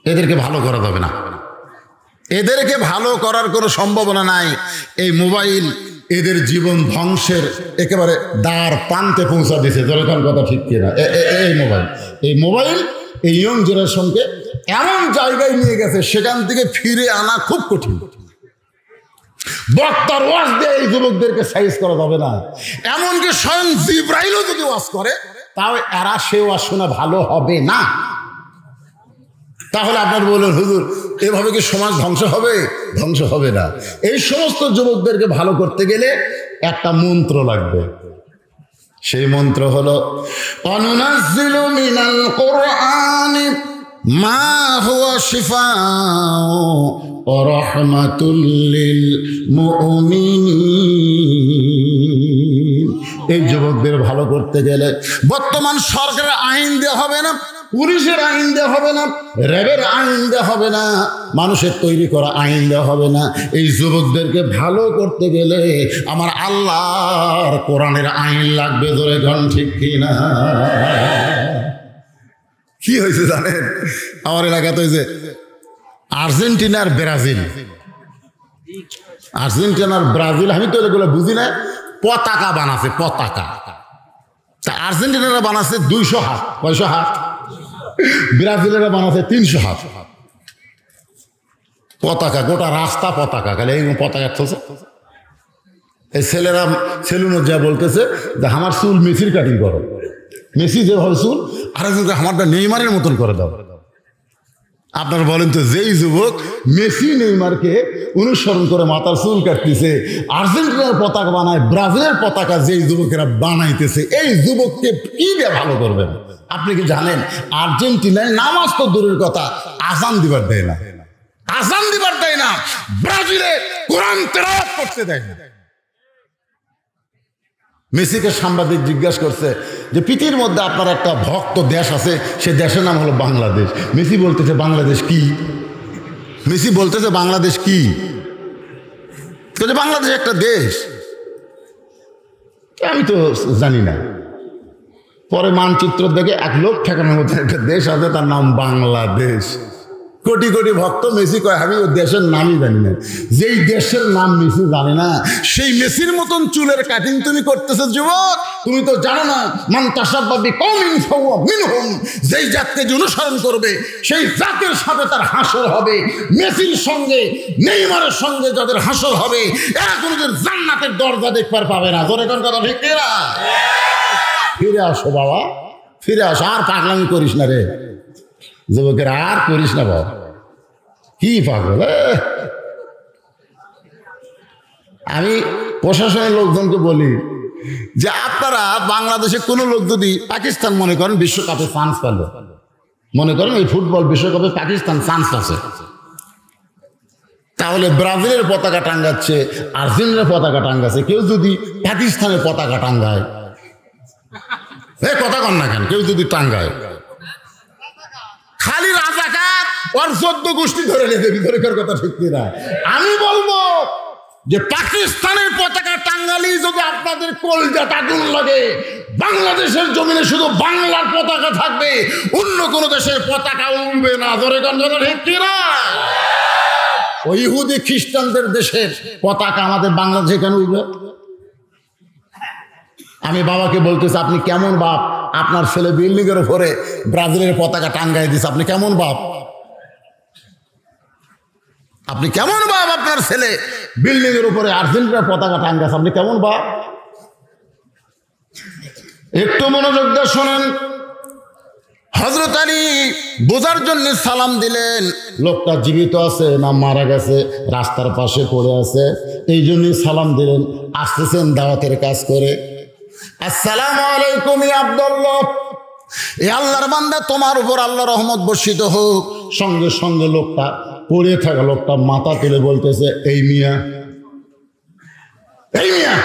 এদেরকে ভালো করা যাবে না, এদেরকে ভালো করার কোনো সম্ভাবনা নাই। এই মোবাইল এদের জীবন ধ্বংসের একেবারে দ্বার প্রান্তে পৌঁছা দিয়েছে। যখন কথা ঠিক কিনা? এই মোবাইল এই ইয়ং জেনারেশনকে এমন জায়গায় নিয়ে গেছে সেখান থেকে ফিরে আনা খুব কঠিন। বক্তার ওয়াজ দিয়ে এই যুবকদেরকে সাইজ করা যাবে না, এমনকি স্বয়ং জিবরাইলও যদি ওয়াজ করে তাও এরা সে ওয়াজ শোনা ভালো হবে না। তাহলে আপনার বললেন হুজুর এভাবে কি সমাজ ধ্বংস হবে? ধ্বংস হবে না। এই সমস্ত যুবকদেরকে ভালো করতে গেলে একটা মন্ত্র লাগবে, সেই মন্ত্র হলো অনুনাজ্জিলু মিনাল কুরআনি মা হুয়া শিফাউ ওয়া রাহমাতুল লিল মুমিনিন। এই যুবকদের ভালো করতে গেলে বর্তমান সরকারের আইন দেওয়া হবে না, পুলিশের আইন দেওয়া হবে না, র্যাবের আইন দেওয়া হবে না, মানুষের তৈরি করা আইন দেওয়া হবে না। এই যুবকদেরকে ভালো করতে গেলে আমার আল্লাহর কোরআনের আইন লাগবে। ধরে গান ঠিক কিনা? কি হয়েছে জানেন, আমার এলাকাতে যে আর্জেন্টিনার ব্রাজিল, আর্জেন্টিনার ব্রাজিল, আমি তো এগুলো বুঝি না, পতাকা বানাচ্ছে, পতাকা। তা আর্জেন্টিনারা বানাচ্ছে 200 হাত, 500 হাত, ব্রাজিলেরা বানাচ্ছে 300 হাত। পতাকা, গোটা রাস্তা পতাকা, খালি এই পতাকা চলছে। এই ছেলেরা সেলুনে যা বলতেছে যে আমার চুল মেসির কাটিং করো, মেসি যেভাবে চুল, আরেকজনকে আমারটা নেইমারের মতন করে দাও। আপনারা বলেন তো, যেই যুবক মেসি নেইমারকে অনুসরণ করে মাথার চুল কাটতেছে, আর্জেন্টিনার পতাকা বানায়, ব্রাজিলের পতাকা যেই যুবকেরা বানাইতেছে, এই যুবককে কি দিয়ে ভালো করবেন? আপনি কি জানেন আর্জেন্টিনায় নামাজ তো দূরের কথা, আজান দিবার দেয় না, আজান দিবার দেয় না। ব্রাজিলে কোরআন তেলাওয়াত করতে দেয় না। মেসিকে সাংবাদিক জিজ্ঞাসা করছে যে পৃথিবীর মধ্যে আপনার একটা ভক্ত দেশ আছে, সে দেশের নাম হলো বাংলাদেশ। মেসি বলতেছে বাংলাদেশ কি? মেসি বলতেছে বাংলাদেশ কি? বাংলাদেশ একটা দেশ। আমি তো জানি না। পরে মানচিত্র দেখে 1 লোক ঠেকানোর মধ্যে একটা দেশ আছে, তার নাম বাংলাদেশ। কোটি কোটি ভক্ত, মেসি কয় আমি ওই দেশের নামই জানি না। যেই দেশের নাম মেসি জানে না, সেই মেসির মতন চুলের কাটিং তুমি করতেছো যুবক। তুমি তো জানো না মান তাশাব্বাহা বিকওমিন ফাহুয়া মিনহুম, যেই জাতকে অনুসরণ করবে সেই জাতের সাথে তার হাসর হবে। মেসির সঙ্গে নেইমারের সঙ্গে যাদের হাসর হবে, এরা কোনোদিন জান্নাতের দরজা দেখবার পাবে না। জোরে কোন কথা ঠিক না? ফিরে আসো বাবা, ফিরে আসো, আর পাগলামি করিস না রে যুবকের, আর করিস না বাবা। কি পাগল! আমি প্রশাসনের লোকজনকে বলি যে আপনারা বাংলাদেশে কোনো লোক যদি পাকিস্তান মনে করেন বিশ্বকাপে চান্স পেল, মনে করেন এই ফুটবল বিশ্বকাপে পাকিস্তান চান্স আছে, তাহলে ব্রাজিলের পতাকা টাঙ্গাচ্ছে, আর্জেন্টিনার পতাকা টাঙ্গাচ্ছে, কেউ যদি পাকিস্তানের পতাকা টাঙ্গায়, এ কথা কন না কেন, কেউ যদি টাঙ্গায়, খালি রাজাকার ওর 14 গোষ্ঠী ধরে নিতে ভিতরের কথা ঠিক না। আমি বলবো যে পাকিস্তানের পতাকা টাঙ্গালি যদি আপনাদের কলজাটা আগুন লাগে, বাংলাদেশের জমিনে শুধু বাংলার পতাকা থাকবে, অন্য কোন দেশের পতাকা উড়বে না। ধরে কথা ঠিক না? ওই ইহুদি খ্রিস্টানদের দেশের পতাকা আমাদের বাংলাদেশে কেন উড়বে? আমি বাবাকে বলতেছি, আপনি কেমন বাপ? আপনার ছেলে বিল্ডিং এর উপরে ব্রাজিলের পতাকা টাঙ্গাই দিচ্ছে, আপনি কেমন বাপ? আপনি কেমন বাপ? আপনার ছেলে বিল্ডিং এর উপরে আর্জেন্টিনার পতাকা টাঙ্গাচ্ছে, আপনি কেমন বাপ? একটু মনোযোগ দিয়ে শোনেন। হযরত আলী বোঝার জন্য সালাম দিলেন, লোকটা জীবিত আছে না মারা গেছে, রাস্তার পাশে পড়ে আছে, এই জন্যই সালাম দিলেন। আসতেছেন দাওয়াতের কাজ করে, আসসালামু আলাইকুম ইয়া আব্দুল্লাহ, এ আল্লাহর বান্দা তোমার উপর আল্লাহ রহমত বর্ষিত হোক। সঙ্গে সঙ্গে লোকটা পড়ে থাকা লোকটা মাথা তুলে বলতেছে, এই মিয়া, এই মিয়া।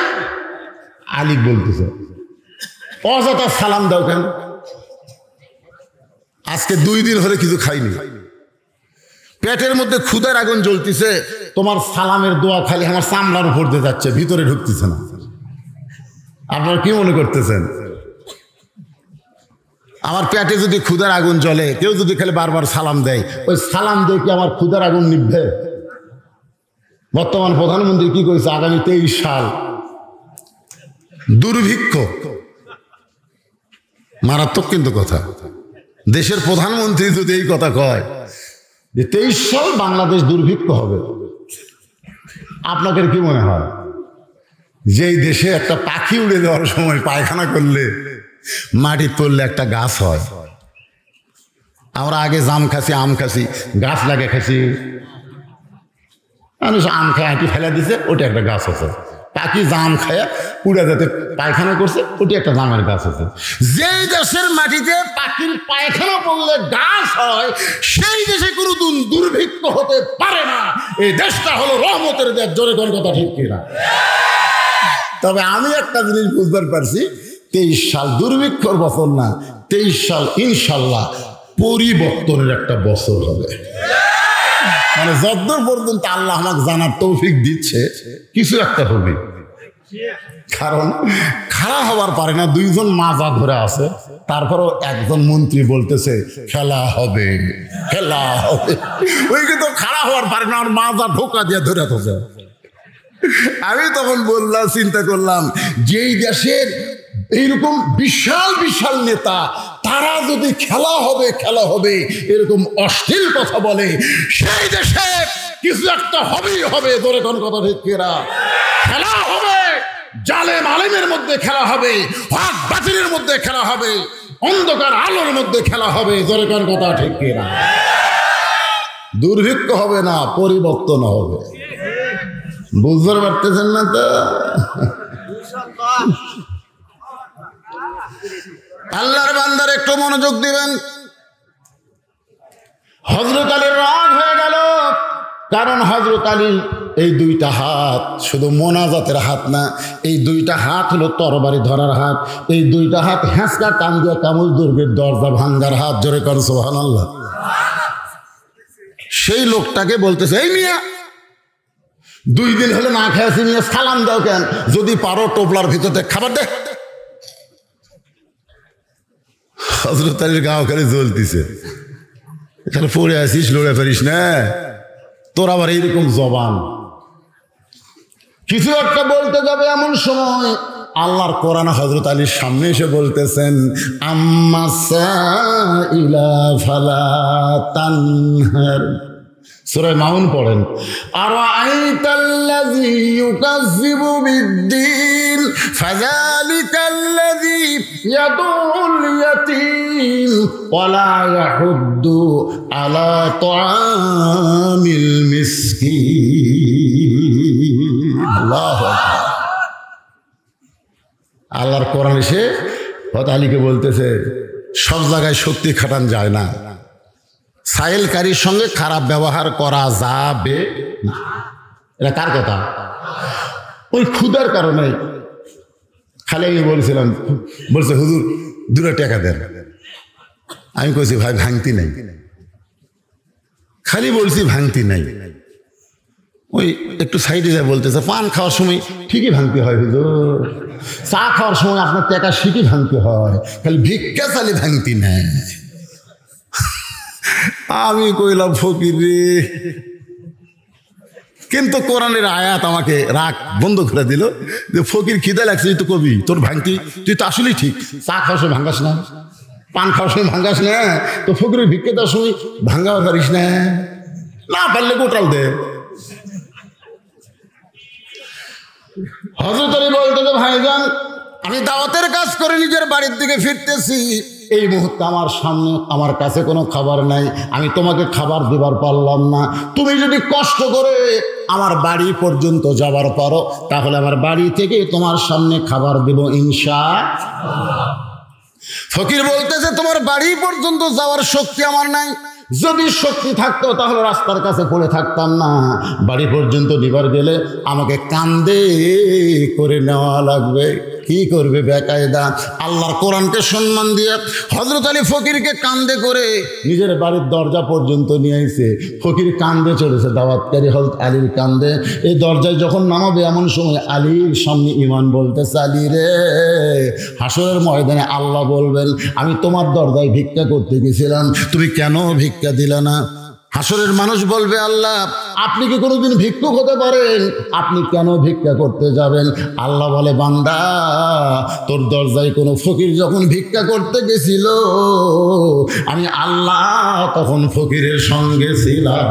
আলী বলতেছে, অযথা সালাম দাও কেন? আজকে 2 দিন হলে কিছু খাইনি, পেটের মধ্যে ক্ষুধার আগুন জ্বলতেছে, তোমার সালামের দোয়া খালি আমার চামড়ার উপর দিয়ে যাচ্ছে, ভিতরে ঢুকতেছে না। আপনারা কি মনে করতেছেন? আমার পেটে যদি ক্ষুধার আগুন জ্বলে, কেউ যদি খালি বারবার সালাম দেয়, ওই সালাম দিয়ে কি আমার ক্ষুধার আগুন নিভবে? বর্তমান প্রধানমন্ত্রী কি করেছে, আগামী 23 সাল দুর্ভিক্ষ। মারাত্মক কিন্তু কথা। দেশের প্রধানমন্ত্রী যদি এই কথা কয় যে 23 সাল বাংলাদেশ দুর্ভিক্ষ হবে, আপনাদের কি মনে হয়? যেই দেশে একটা পাখি উড়ে যাওয়ার সময় পায়খানা করলে মাটি পড়লে একটা গাছ হয়। আমরা আগে জাম খাসি, আম খাসি, গাছ লাগে খাসি, মানুষ আম খায় হাঁটি ফেলা দিছে, ওটা একটা গাছ আছে। পাখি জাম খায় উড়ে যেতে পায়খানা করছে, ওটি একটা জামের গাছ আছে। যেই দেশের মাটিতে পাখির পায়খানা পড়লে গাছ হয়, সেই দেশে কোনো দুর্ভিক্ষ হতে পারে না। এই দেশটা হলো রহমতের দেশ। জোরে কোন কথা ঠিক কিনা? তবে আমি একটা জিনিস বুঝতে পারছি, 23 সাল দুর্ভিক্ষর বছর না, 23 সাল ইনশাল্লাহ পরিবর্তনের একটা বছর হবে। মানে যতদূর পর্যন্ত আল্লাহ আমাকে জানার তৌফিক দিচ্ছে, কিছু একটা হবে। কারণ খাড়া হবার পারে না, 2 জন মাজা ধরে আছে, তারপরও একজন মন্ত্রী বলতেছে খেলা হবে, খেলা হবে। ওই কিন্তু খাড়া হওয়ার পারে না, আর মাজা ঢোকা দিয়ে ধরে আছে। আমি তখন বললাম, চিন্তা করলাম, যেই দেশের এইরকম বিশাল বিশাল নেতা, তারা যদি খেলা হবে এরকম অশ্লীল কথা বলে, সেই দেশে কিছু একটা হবেই হবে। ধরে কোন কথা ঠিক কিনা? খেলা হবে, জালেম আলেমের মধ্যে খেলা হবে, হক বাতিলের মধ্যে খেলা হবে, অন্ধকার আলোর মধ্যে খেলা হবে। ধরে কোন কথা ঠিক কিনা? দুর্ভিক্ষ হবে না, পরিবর্তন হবে। বুঝতে পারতেছেন না তো? আল্লাহর বান্দার একটু মনোযোগ দিবেন। হযরত আলীর রাগ হয়ে গেল, কারণ হযরত আলী এই দুইটা হাত শুধু মোনাজাতের হাত না, এই দুইটা হাত হলো তরবারি ধরার হাত। এই দুইটা হাত হ্যাঁচকা টান দিয়ে কামুল দুর্গের দরজা ভাঙ্গার হাত। জোরে কর সুবহানাল্লাহ। সেই লোকটাকে বলতেছে, এই মিয়া 2 দিন হলে না খেয়েছি, মিয়া সালাম দাও কেন? যদি পারো টোপলার ভিতরে খাবার দে। হযরত আলীর গাও খালি জ্বলতেছে, এখানে পড়ে আসিস, লড়ে পারিস না, তোর আবার এইরকম জবান। কিছু একটা বলতে যাবে, এমন সময় আল্লাহর কোরআন হযরত আলীর সামনে এসে বলতেছেন, আম্মা সাইলা ফালা তানহার। সূরা মাউন পড়েন। আরাআইতাল্লাযী ইউকাযযিবু বিদ্দীন ফাযালিকাল্লাযী ইয়াদুল ইয়াতীম ওয়ালা ইয়াহুদ্দু আলা তুআমিল মিসকিন। আল্লাহু আকবার। আল্লাহর কোরআন এসে হযরত আলীকে বলতেছে, সব জায়গায় শক্তি খাটান যায় না, সাইলকারীর সঙ্গে খারাপ ব্যবহার করা যাবে না। এটা কার কথা? ওই ক্ষুধার কারণে খালি আমি বলছিলাম, বলছে হুজুর 2 টাকা দেন। আমি কইছি ভাই ভাঙতি নাই, খালি বলছি ভাঙতি নাই। ওই একটু সাইডে যায় বলতেছে, পান খাওয়ার সময় ঠিকই ভাঙতি হয় হুজুর, চা খাওয়ার সময় আপনার টাকা ঠিকই ভাঙতি হয়, খালি ভিক্ষা চালি ভাঙতি নাই। আমি কইলাম ফকির রে, কিন্তু কোরআনের আয়াত আমাকে রাগ বন্ধ করে দিল যে ফকির খিদে লাগছে, তুই তো কবি, তোর ভাঙতি, তুই তো আসলেই ঠিক, চা খাওয়ার সময় ভাঙ্গাস না, পান খাওয়ার সময় ভাঙ্গাস না, তো ফকিরের ভিক্ষে দেওয়ার সময় ভাঙ্গাও পারিস না, না পারলে গোটাল দে। হযরত আলী বলতে, ভাইজান আমি দাওয়াতের কাজ করে নিজের বাড়ির দিকে ফিরতেছি, এই মুহূর্তে আমার সামনে আমার কাছে কোনো খাবার নাই, আমি তোমাকে খাবার দিবার পারলাম না। তুমি যদি কষ্ট করে আমার বাড়ি পর্যন্ত যাবার পারো, তাহলে আমার বাড়ি থেকে তোমার সামনে খাবার দেব ইনশাআল্লাহ। ফকির বলতেছে, তোমার বাড়ি পর্যন্ত যাওয়ার শক্তি আমার নাই, যদি শক্তি থাকতো তাহলে রাস্তার কাছে পড়ে থাকতাম না, বাড়ি পর্যন্ত দিবার গেলে আমাকে কান্দে করে নেওয়া লাগবে। কি করবে বেকায়দা? আল্লাহর কোরআনকে সম্মান দিয়ে হযরত আলী ফকিরকে কান্দে করে নিজের বাড়ির দরজা পর্যন্ত নিয়ে আইছে। ফকির কান্দে চড়েছে, দাওয়াতকারী হযরত আলীর কান্দে। এই দরজায় যখন নামাবে, এমন সময় আলীর সামনে ঈমান বলতেছে, আলী রে, হাসরের ময়দানে আল্লাহ বলবেন, আমি তোমার দরজায় ভিক্ষা করতে গেছিলাম, তুমি কেন ভিক্ষা দিলে না? হাসরের মানুষ বলবে, আল্লাহ আপনি কি কোনোদিন ভিক্ষুক হতে পারেন? আপনি কেন ভিক্ষা করতে যাবেন? আল্লাহ বলে, বান্দা তোর দরজায় কোনো ফকির যখন ভিক্ষা করতে গেছিল, আমি আল্লাহ তখন ফকিরের সঙ্গে ছিলাম।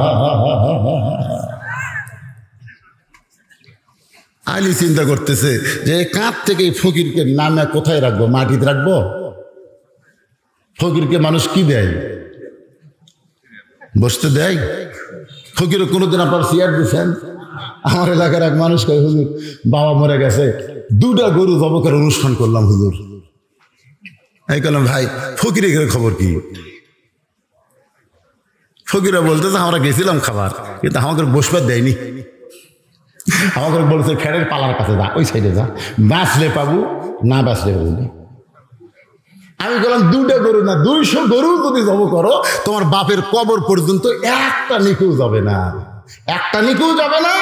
আলী চিন্তা করতেছে যে কাঁধ থেকে ফকিরকে নামে কোথায় রাখবো? মাটিতে রাখবো? ফকিরকে মানুষ কি দেয়? বসতে দেয়? ফকিরও কোনোদিন আপনার চেয়ার দিচ্ছেন? আমার এলাকার এক মানুষ কয়, হুজুর বাবা মরে গেছে, 2টা গরু জবকের অনুষ্ঠান করলাম হুজুর। এই বললাম, ভাই ফকিরের খবর কি? ফকিরা বলতেছে, আমরা গেছিলাম খাবার, কিন্তু আমাকে বসবার দেয়নি, আমাকে বলছে খেরের পালার কাছে যা, ওই সাইডে যা, বাঁচলে পাবো, না বাঁচলে পাবো। আমি বললাম, 2টা গরু না, 200 গরু যদি জব করো, তোমার বাপের কবর পর্যন্ত একটা নিকেও যাবে না, একটা নিকেও যাবে না।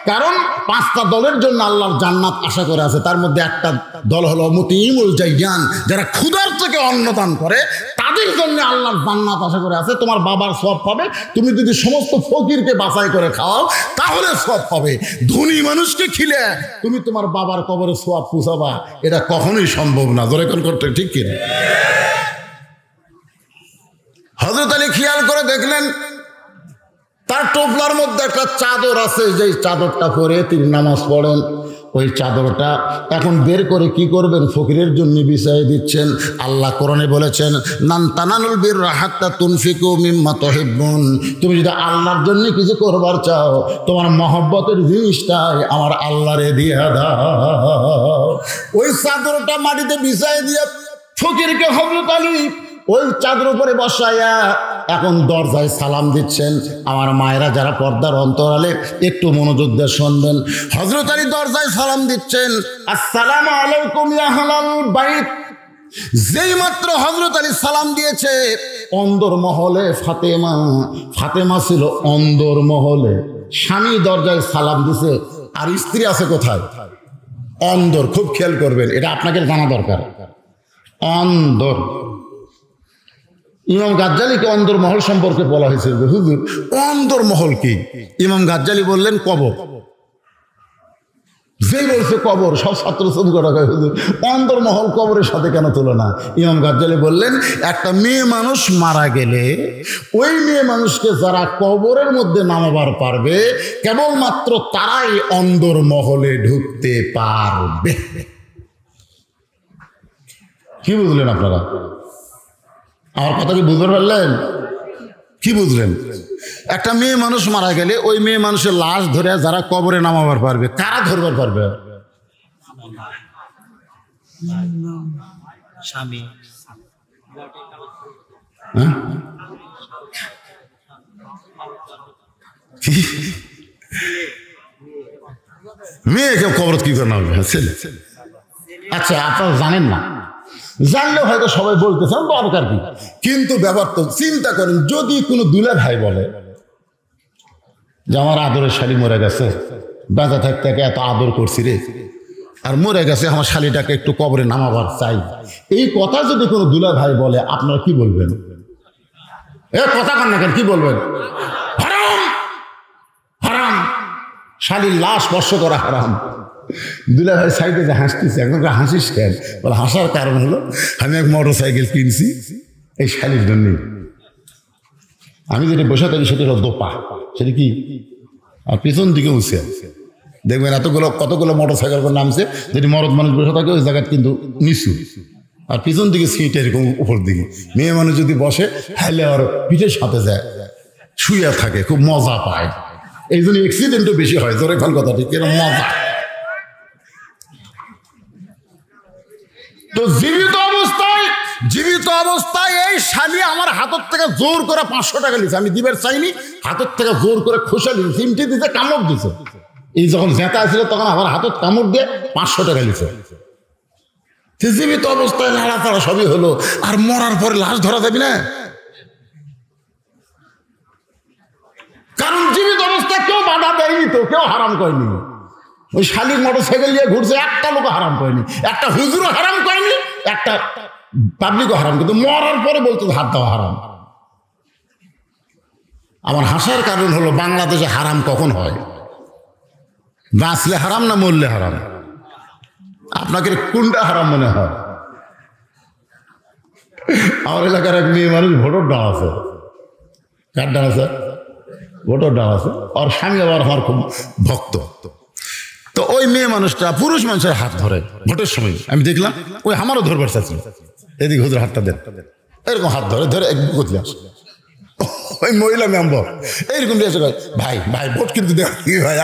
কারণ 5টা দলের জন্য আল্লাহর জান্নাত আশা করে আছে, তার মধ্যে একটা দল হলো মুতিমুল জাইয়ান, যারা ক্ষুধার থেকে অন্ন দান করে, তাদের জন্য আল্লাহর জান্নাত আশা করে আছে। তোমার বাবার সওয়াব পাবে, তুমি যদি সমস্ত ফকিরকে বাছাই করে খাওয়াও তাহলে সওয়াব পাবে। ধনী মানুষকে খিলে তুমি তোমার বাবার কবরে সওয়াব পৌঁছাবা, এটা কখনোই সম্ভব না। জোরে কোন করতে ঠিক কিনা? 200 গরু যদি জব করো, তোমার বাপের কবর পর্যন্ত যাবে না, একটা নিকেও যাবে না। কারণ 5টা দলের জন্য আল্লাহর জান্নাত আশা করে আছে, তার মধ্যে একটা দল হলো মুতিমুল জাইয়ান, যারা ক্ষুধার থেকে অন্ন দান করে, তাদের জন্য আল্লাহর জান্নাত আশা করে আছে। তোমার বাবার সওয়াব পাবে, তুমি যদি সমস্ত ফকিরকে বাছাই করে খাওয়াও তাহলে সওয়াব পাবে। ধনী মানুষকে খিলে তুমি তোমার বাবার কবরে সওয়াব পৌঁছাবা, এটা কখনোই সম্ভব না। জোরে কোন করতে ঠিক কিনা? করে দেখলেন তার টোপলার মধ্যে একটা চাদর আছে, যেই চাদরটা পরে তিনি নামাজ পড়েন। ওই চাদরটা এখন বের করে কি করবেন? ফকিরের জন্য বিছাই দিচ্ছেন। আল্লাহ কোরআনে বলেছেন, নান তানালুল বিররা হাত্তা তুনফিকু মিম্মা তুহিব্বুন। তুমি যদি আল্লাহর জন্য কিছু করবার চাও, তোমার মহব্বতের জিনিসটাই আমার আল্লাহরে দিয়ে দাও। ওই চাদরটা মাটিতে বিছাই দিয়ে ফকিরকে হযরত আলী ওই চাদর উপরে বসাইয়া এখন দরজায় সালাম দিচ্ছেন। আমার মায়েরা যারা পর্দার অন্তরালে একটু মনোযোগ দিয়ে শুনবেন। হযরত আলী দরজায় সালাম দিচ্ছেন, আসসালামু আলাইকুম ইয়া আহলাল বাইত। যেই মাত্র হযরত আলী সালাম দিয়েছে, অন্দর মহলে ফাতেমা ছিল অন্দর মহলে। স্বামী দরজায় সালাম দিছে, আর স্ত্রী আছে কোথায়? অন্দর। খুব খেয়াল করবেন, এটা আপনাকে জানা দরকার। অন্দর। ইমাম গাজ্জালীকে অন্দরমহল সম্পর্কে বলা হয়েছিল, হুজুর অন্দরমহল কি? ইমাম গাজ্জালী বললেন কবর। যে বলছে কবর, সব ছাত্র শ্রমিকরা কয় হুজুর অন্দরমহল কবরের সাথে কেন তুলনা? ইমাম গাজ্জালী বললেন, একটা মেয়ে মানুষ মারা গেলে ওই মেয়ে মানুষকে যারা কবরের মধ্যে নামাবার পারবে, কেবলমাত্র তারাই অন্দরমহলে ঢুকতে পারবে। কি বুঝলেন আপনারা? আমার কথা কি বুঝতে পারলেন? কি বুঝলেন? একটা মেয়ে মানুষ মারা গেলে ওই মেয়ে মানুষের লাশ ধরে যারা কবরে নামাবার পারবে, কারা ধরবার পারবে? স্বামী। মেয়েকে কবর কি করে নামবে? ছেলে। আচ্ছা, আপনারা জানেন না, জানলেও হয়তো সবাই বলতেছেন দরকার কি, কিন্তু ব্যাপার তো চিন্তা করেন, যদি কোনো দুলা ভাই বলে যে আমার আদরের শালি মরে গেছে, বেঁচে থাকতে এত আদর করছি রে, আর মরে গেছে, আমার শালিটাকে একটু কবরে নামাবার চাই, এই কথা যদি কোনো দুলা ভাই বলে, আপনারা কি বলবেন? এ কথা কান না কেন, কি বলবেন? হারাম, হারাম, শালির লাশ স্পর্শ করা হারাম। দুলা ভাই সাইডে যে হাসতেছে, একদম হাসিস কেন? বলে হাসার কারণ হলো আমি এক মোটর সাইকেল কিনছি এই শালির জন্যই। আমি যেটা বসে থাকি সেটা হলো দোপা, সেটা কি? আর পিছন দিকে উঠছে, দেখবেন কতগুলো মোটর সাইকেল করে নামছে, যেটি মরদ মানুষ বসে থাকে ওই জায়গায় কিন্তু নিচু, আর পিছন দিকে সিট এরকম উপর দিকে। মেয়ে মানুষ যদি বসে হাইলে আর পিঠের সাথে যায়, শুয়ে থাকে, খুব মজা পায়। এই জন্য অ্যাক্সিডেন্টও বেশি হয়। জোরে ফেল কথা ঠিক, এরকম মজা। তো জীবিত অবস্থায় এই শালি আমার হাতের থেকে জোর করে 500 টাকা নিয়েছে, আমি দিবের চাইনি, হাতের থেকে জোর করে খোসা দিয়েছে, চিমটি দিতে, কামড় দিছে। এই যখন জেতা ছিল তখন আমার হাতত কামড় দিয়ে 500 টাকা নিয়েছে। জীবিত অবস্থায় নাড়াচাড়া সবই হলো, আর মরার পরে লাশ ধরা যাবে না? কারণ জীবিত অবস্থায় কেউ বাধা দেয়নি, তো কেউ হারাম করেনি। ওই শালির মোটর সাইকেল নিয়ে ঘুরছে, একটা লোক হারাম করেনি, একটা হুজুরও হারাম করেনি, একটা পাবলিকও হারাম, কিন্তু মরার পরে বলতো হাত দেওয়া হারাম। আমার হাসার কারণ হলো, বাংলাদেশে হারাম কখন হয়? বাঁচলে হারাম না মরলে হারাম? আপনাকে কোনটা হারাম মনে হয়? আমার এলাকার এক মেয়ে মানুষ ভোটর ডাল আছে, কার ডাল আছে? ভোটর ডাল আছে। আর স্বামী আবার আমার খুব ভক্ত। তো ওই মেয়ে মানুষটা পুরুষ মানুষের হাত ধরে ভোটের সময়, আমি দেখলাম ওই আমারও ধরবার চাচ্ছি, এদিকে হুজুর হাতটা দেন, এরকম হাত ধরে এক বুঝলে আসে। ওই মহিলা মেম্বার এইরকম দিয়েছে, ভাই ভাই ভোট কিন্তু দেখ ভাই,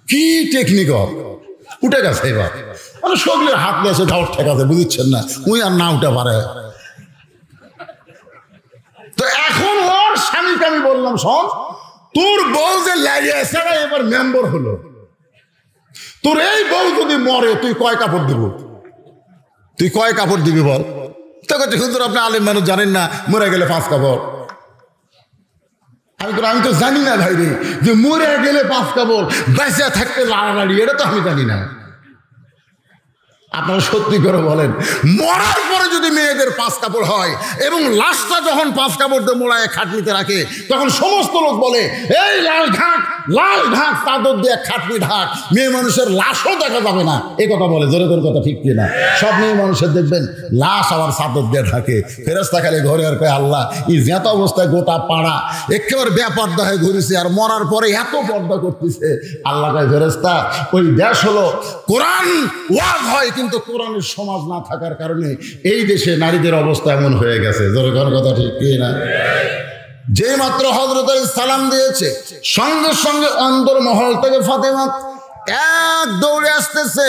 কি টেকনিক উঠে গেছে এবার, মানে সগলের হাত দিয়েছে, ঝাউট ঠেকাছে, বুঝছেন না, উই আর না উঠে পারে। তো এখন ওর স্বামীকে আমি বললাম, শোন, তোর বউ যে লাগিয়েছে এবার মেম্বার হলো, তোর এই বউ যদি মরে তুই কয় কাপড় দিব? তুই কয় কাপড় দিবি বল? হুজুর আপনি আলেম মানুষ, জানেন না মরে গেলে 5 কাপড়। আমি তো জানি না ভাই রে, যে মরে গেলে 5 কাপড়, বেঁচে থাকতে লাড়ালাড়ি, এটা তো আমি জানি না। আপনারা সত্যি করে বলেন, মরার পরে যদি মেয়েদের 5 কাপড় হয় এবং লাশটা যখন 5 কাপড় দিয়ে মোড়ায় খাটনিতে রাখে, তখন সমস্ত লোক বলে এই লাশ ঢাক, লাশ ঢাক, চাদর দিয়ে খাটনি ঢাক, মেয়ে মানুষের লাশও দেখা যাবে না, এই কথা বলে। জোরে করে কথা ঠিক কিনা? সব মেয়ে মানুষের দেখবেন লাশ আবার চাদর দিয়ে ঢাকে। ফেরেশতা খালি ঘরে আর কয় আল্লাহ, এই যেত অবস্থায় গোটা পাড়া একেবারে বেপর্দা হয়ে ঘুরেছে, আর মরার পরে এত পর্দা করতেছে। আল্লাহ কয় ফেরেশতা, ওই দেশ হলো কোরআন ওয়াজ হয়, কিন্তু কোরআনের সমাজ না থাকার কারণে এই দেশে নারীদের অবস্থা এমন হয়ে গেছে। জোরে করে কথা ঠিক কিনা? যে মাত্র হযরত আলী সালাম দিয়েছে, সঙ্গে সঙ্গে অন্দর মহল থেকে ফাতেমা এক দৌড়ে আসতেছে,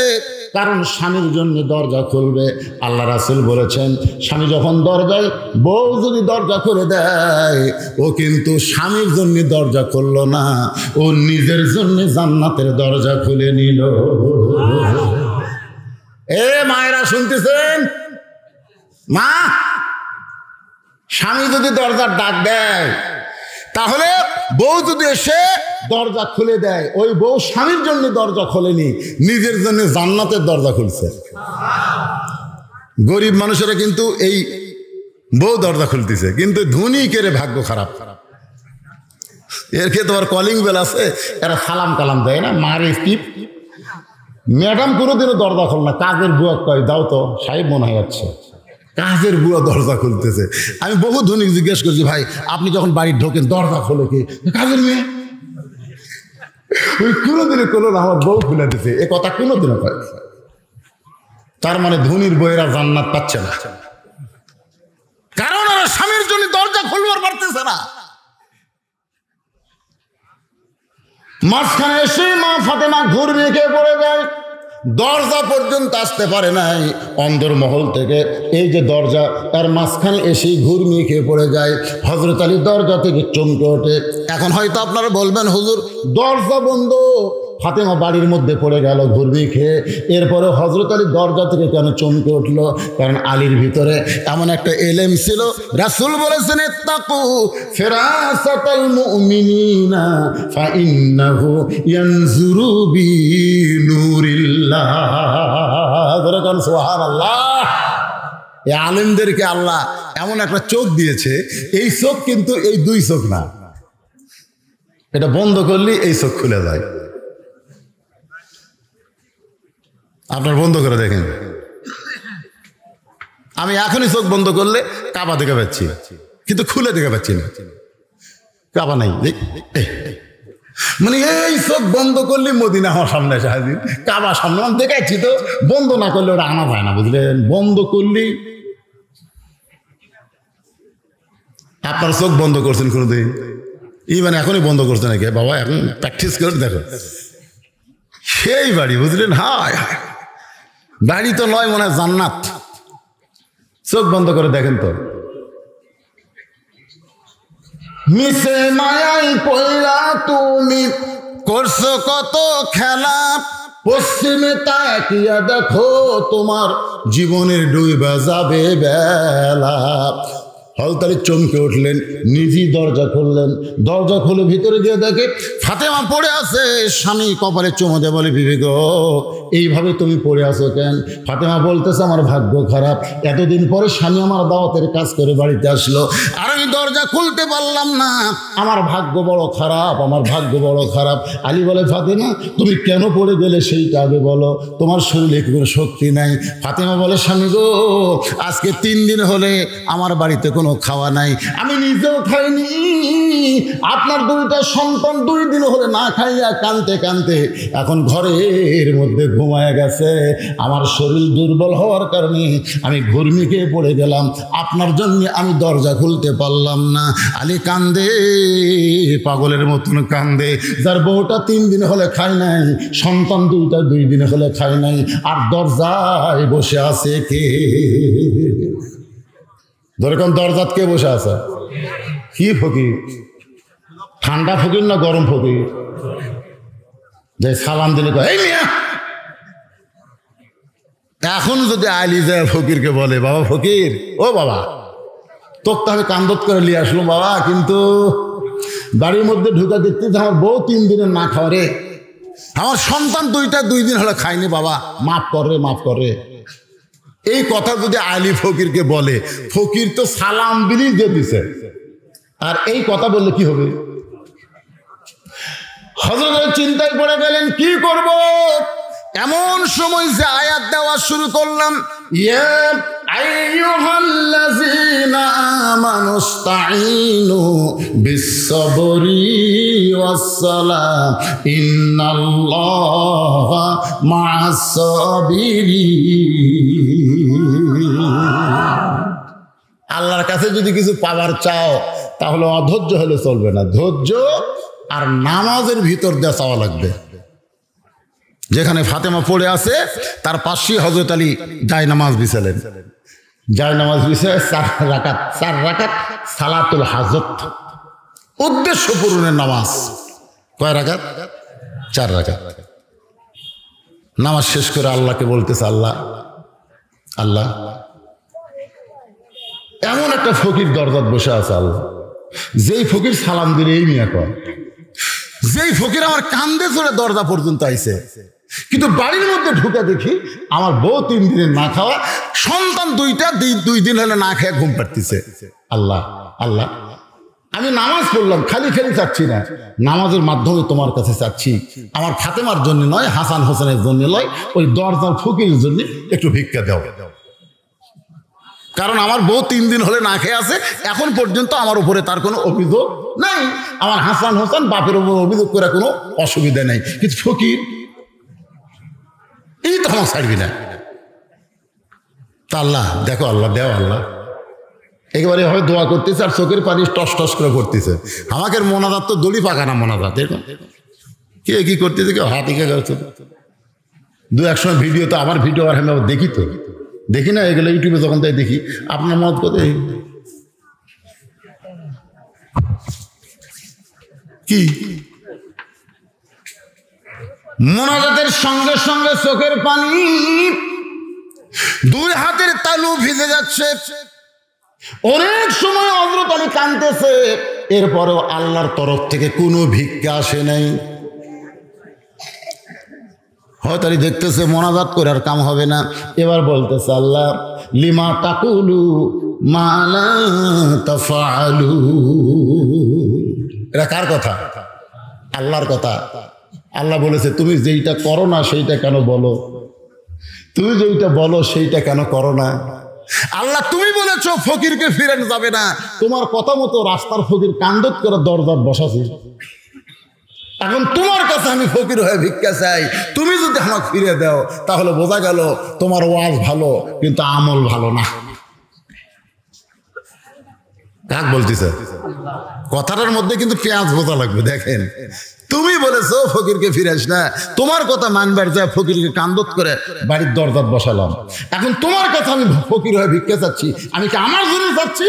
কারণ স্বামীর জন্য দরজা খুলবে। আল্লাহ রাসূল বলেছেন, স্বামী যখন দরজায়, বউ যদি দরজা খুলে দেয়, ও কিন্তু স্বামীর জন্য দরজা খুললো না, ও নিজের জন্য জান্নাতের দরজা খুলে নিল। এ মায়েরা শুনতেছেন? মা, স্বামী যদি দরজার ডাক দেয়, তাহলে বউ যদি এসে দরজা খুলে দেয়, ওই বউ স্বামীর জন্য দরজা খোলেনি, নিজের জন্য জান্নাতের দরজা খুলছে। গরিব মানুষেরা কিন্তু এই বউ দরজা খুলতেছে, কিন্তু ধনীকের ভাগ্য খারাপ। এর ক্ষেত্রে তোমার কলিং বেল আছে, এরা সালাম কালাম দেয় না, মারে টিপ। ম্যাডাম কোনোদিনও দরজা খোল না, কাজের বুয়া কয় দাও তো, সাহেব মনে হয় যাচ্ছে, কাজের বুয়া দরজা খুলতেছে। আমি বহু ধনীক জিজ্ঞেস করছি, ভাই আপনি যখন বাড়ি ঢোকেন দরজা খোলে কি? কাজের মেয়ে। ওই কোনোদিনও কোনো না, আমার বউ খুলে দিছে, এ কথা কোনোদিনও কয়। তার মানে ধনীর বইয়েরা জান্নাত পাচ্ছে না, কারণ ওরা স্বামীর জন্য দরজা খুলবার পারতেছে না। মাঝখানে এসে মা ফাতেমা ঘুরবে খেয়ে পড়ে যায়, দরজা পর্যন্ত আসতে পারে নাই। অন্দর মহল থেকে এই যে দরজা, তার মাঝখানে এসেই ঘুরমিয়ে খেয়ে পড়ে যায়। হযরত আলী দরজা থেকে চমকে ওঠে। এখন হয়তো আপনারা বলবেন, হুজুর দরজা বন্ধ, ফাতেমা বাড়ির মধ্যে পড়ে গেল ঘুরবি খেয়ে। এরপরে হযরত আলী দরজা থেকে কেন চমকে উঠলো? কারণ আলীর ভিতরে এমন একটা এলেম ছিল। রাসূল বলেছেন, ইত্তাকু ফিরাসাতাল মুমিনিনা ফাইন্নাহু ইয়ানজুরু বিনুরিল্লাহ। সুবহানাল্লাহ। এই আলেমদেরকে আল্লাহ এমন একটা চোখ দিয়েছে, এই চোখ কিন্তু এই 2 চোখ না, এটা বন্ধ করলে এই চোখ খুলে যায়। আপনার বন্ধ করে দেখেন, আমি এখনই চোখ বন্ধ করলে কাবা দেখে পাচ্ছি, কিন্তু খুলে দেখে পাচ্ছি না, কাবা নাই। মানে এই চোখ বন্ধ করলে মদিনা আমার সামনে এসে হাজির, কাবা সামনে আমি দেখাচ্ছি, তো বন্ধ না করলে ওটা আনা যায় না, বুঝলেন? বন্ধ করলে আপনার চোখ বন্ধ করছেন কোনোদিন? মানে এখনই বন্ধ করছে নাকি বাবা? এখন প্র্যাকটিস করে দেখো, সেই বাড়ি, বুঝলেন? হায় হায়, বাড়ি তো নয়, মনে হয় জান্নাত। চোখ বন্ধ করে দেখেন তো। মিশে মায়াই পয়লা তুমি করছো কত খেলা, পশ্চিমে তাকিয়া দেখো তোমার জীবনের ডুইবা যাবে বেলা। হযরত আলী চমকে উঠলেন, নিজেই দরজা খুললেন। দরজা খুলে ভিতরে গিয়ে দেখে ফাতেমা পড়ে আছে। স্বামী কপালে চুমো দিয়ে বলে, বিবি গো, এইভাবে তুমি পড়ে আছো কেন? ফাতেমা বলতেছে, আমার ভাগ্য খারাপ, এতদিন পরে স্বামী আমার দাওয়াতের কাজ করে বাড়িতে আসলো, আর আমি দরজা খুলতে পারলাম না, আমার ভাগ্য বড় খারাপ, আমার ভাগ্য বড় খারাপ। আলী বলে, ফাতেমা তুমি কেন পড়ে গেলে সেইটা আগে বলো, তোমার শরীরে কোনো শক্তি নাই। ফাতেমা বলে, স্বামী গো, আজকে 3 দিন হলে আমার বাড়িতে কোনো খাওয়া নাই, আমি নিজেও খাইনি, আপনার 2টা সন্তান 2 দিন হলে না খাইয়া কানতে কানতে এখন ঘরের মধ্যে ঘুমায় গেছে। আমার শরীর দুর্বল হওয়ার কারণে আমি ঘুরমি খেয়ে পড়ে গেলাম, আপনার জন্য আমি দরজা খুলতে পারলাম না। আলী কান্দে, পাগলের মতন কান্দে। যার বউটা 3 দিন হলে খায় নাই, সন্তান 2টা 2 দিন হলে খায় নাই, আর দরজায় বসে আছে কে? ধরেন দরজাত কে বসে আছে? কি ফকির? ঠান্ডা ফকির না গরম ফকির? যে সালাম দিলে এই মিয়া, এখন যদি আলী যায় ফকিরকে বলে, বাবা ফকির, ও বাবা, তোকে তো আমি কান্দত করে নিয়ে আসলো বাবা, কিন্তু বাড়ির মধ্যে ঢুকা দেখতে আমার বউ 3 দিনের না খাওয়া রে, আমার সন্তান দুইটা 2 দিন হলো খায়নি, বাবা মাফ করে মাফ করে। এই কথা যদি আলী ফকিরকে বলে, ফকির তো সালাম বিলি দিয়ে দিছে, আর এই কথা বললে কি হবে? হযরত চিন্তায় পড়ে গেলেন কি করব। এমন সময় যে আয়াত দেওয়া শুরু করলাম, ইয়া আইয়ুহাল্লাযীনা আমানুস্তাঈনু বিস-সাবরি ওয়াস-সালাহ ইন্নাল্লাহা মা'আস-সাবিরিন। আল্লাহর কাছে যদি কিছু পাওয়ার চাও তাহলে অধৈর্য হলে চলবে না, ধৈর্য আর নামাজের ভিতর দিয়ে চাওয়া লাগবে। যেখানে ফাতেমা পড়ে আছে তার পাশে হযরত আলী জায়নামাজ বিছালেন, জায়নামাজ বিছায় 4 রাকাত সালাতুল হাজত, উদ্দেশ্য পূরণের নামাজ। কয় রাকাত? 4 রাকাত। নামাজ শেষ করে আল্লাহকে বলতেছে, আল্লাহ আল্লাহ। এমন একটা ফকির দরজাত বসে আছে, আল্লাহ যেই ফকির সালাম দিলে এই মিয়া কয়, যেই ফকির আমার কান্দে চড়ে দরজা পর্যন্ত আইছে, কিন্তু বাড়ির মধ্যে ঢুকে দেখি আমার বউ 3 দিনের না খাওয়া, সন্তান 2 দিন হলে না খেয়ে ঘুম পাড়তেছে। আল্লাহ আল্লাহ, আমি নামাজ পড়লাম, খালি খালি চাচ্ছি না, নামাজের মাধ্যমে তোমার কাছে চাচ্ছি, আমার ফাতেমার জন্য নয়, হাসান হোসেনের জন্য নয়, ওই দরজার ফকিরের জন্য একটু ভিক্ষা দাও। কারণ আমার বউ 3 দিন হলে না খেয়ে আছে, এখন পর্যন্ত আমার উপরে তার কোনো অভিযোগ নাই, আমার হাসান হোসেন বাপের উপর অভিযোগ করে কোনো অসুবিধা নাই, কিন্তু ফকির এই তো আমার ছাড়বি না। তা আল্লাহ দেখো, আল্লাহ দেও, আল্লাহ একেবারে হয় দোয়া করতেছে আর চোখের পানি টস টস করে করতেছে। আমাকে মোনাজাত তো দড়ি পাকা না, মোনাজাত এরকম কে কি করতেছে, কেউ হাতে কে করছে। 2-1 সময় ভিডিও, তো আমার ভিডিও আর আমি দেখি, তো দেখি না এগুলো ইউটিউবে যখন তাই দেখি। আপনার মত কথা কি? মোনাজাতের সঙ্গে সঙ্গে চোখের পানি, 2 হাতের তালু ভিজে যাচ্ছে। অনেক সময় হযরত আলী কাঁদতেছে, এরপরেও আল্লাহর তরফ থেকে কোনো ভিক্ষা আসে নাই। হয়তো আলী দেখতেছে মোনাজাত করে আর কাম হবে না, এবার বলতেছে, আল্লাহ লিমা তাকুলু মা লা তাফআলু। এটা কার কথা? আল্লাহর কথা। আল্লাহ বলেছে, তুমি যেইটা করো না সেইটা কেন বলো, তুমি যেইটা বলো সেইটা কেন করো না। আল্লাহ তুমি বলেছো ফকিরকে ফিরানো যাবে না, তোমার কথা মতো রাস্তার ফকির কান্দত করে দরজার বসাছি, এখন তোমার কাছে আমি ফকির হয়ে ভিক্ষা চাই, তুমি যদি আমাকে ফিরে দাও তাহলে বোঝা গেল তোমার ওয়াজ ভালো কিন্তু আমল ভালো না। কাক বলতেছে? কথাটার মধ্যে কিন্তু পেঁয়াজ বোঝা লাগবে। দেখেন, তুমি বলেছো ফকিরকে ফিরাস না, তোমার কথা মানবার যায় ফকিরকে কান্দত করে বাড়ির দরজাত বসালাম, এখন তোমার কাছে আমি ফকির হয়ে ভিক্ষা চাচ্ছি। আমি কি আমার জন্য চাচ্ছি,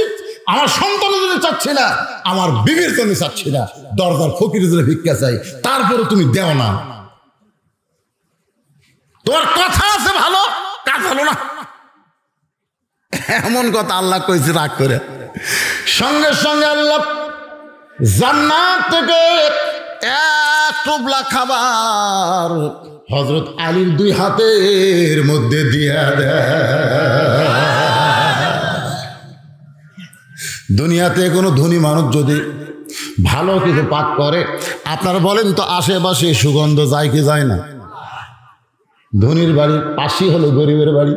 আমার সন্তানের জন্য চাচ্ছি না, আমার বিবির জন্য চাচ্ছি না, দরজার ফকিরের জন্য ভিক্ষা চাই, তারপরে তুমি দেও না। তোমার কথা আছে ভালো, কাজ ভালো না, এমন কথা আল্লাহ কইছে রাগ করে। সঙ্গে সঙ্গে আল্লাহ জান্নাত থেকে 1 টোপলা খাবার হযরত আলীর 2 হাতের মধ্যে দিয়া দেয়। দুনিয়াতে কোনো ধনী মানুষ যদি ভালো কিছু পাক করে, আপনারা বলেন তো আশেপাশে সুগন্ধ যায় কি যায় না? ধনীর বাড়ির পাশেই হলো গরিবের বাড়ি।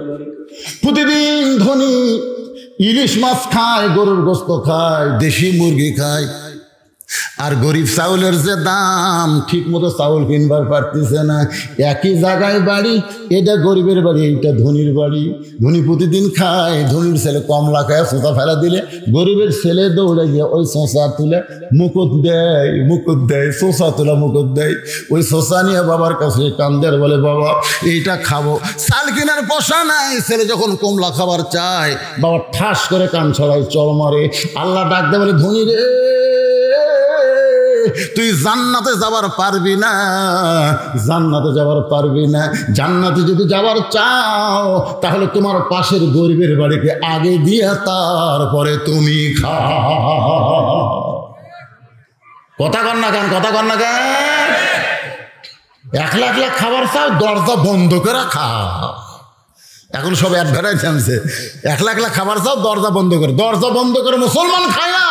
প্রতিদিন ধনী ইলিশ মাছ খায়, গরুর গোস্ত খায়, দেশি মুরগি খায়, আর গরিব চাউলের যে দাম, ঠিক মতো চাউল কিনবার পারতেছে না। একই জায়গায় বাড়ি, এটা গরিবের বাড়ি, এইটা ধনীর বাড়ি। ধনী প্রতিদিন খায়, ধনীর ছেলে কমলা খায়, সোঁচা ফেলা দিলে গরিবের ছেলে দৌড়ে গিয়ে ওই সোঁচা তুলে মুকুট দেয়, মুকুট দেয়, সোঁচা তুলে মুকুট দেয়। ওই সোঁচা নিয়ে বাবার কাছে কান্দের, বলে বাবা এইটা খাবো, চাল কেনার পয়সা নাই। ছেলে যখন কমলা খাবার চায়, বাবা ঠাস করে কান ছড়ায়, চর মারে। আল্লাহ ডাক দেয়, বলে ধনী রে, তুই জান্নাতে যাবার পারবি না, জান্নাতে যাবার পারবি না। জান্নাতে যদি যাবার চাও তাহলে তোমার পাশের গরিবের বাড়িকে আগে দিয়ে তারপরে তুমি খাও। কথা কর না কেন, কথা কর না কেন? একলা একলা খাবার চাও, দরজা বন্ধ করে খাও। এখন সব অ্যাডভার্টাইজ জানছে, একলা একলা খাবার চাও, দরজা বন্ধ করে। দরজা বন্ধ করে মুসলমান খায় না।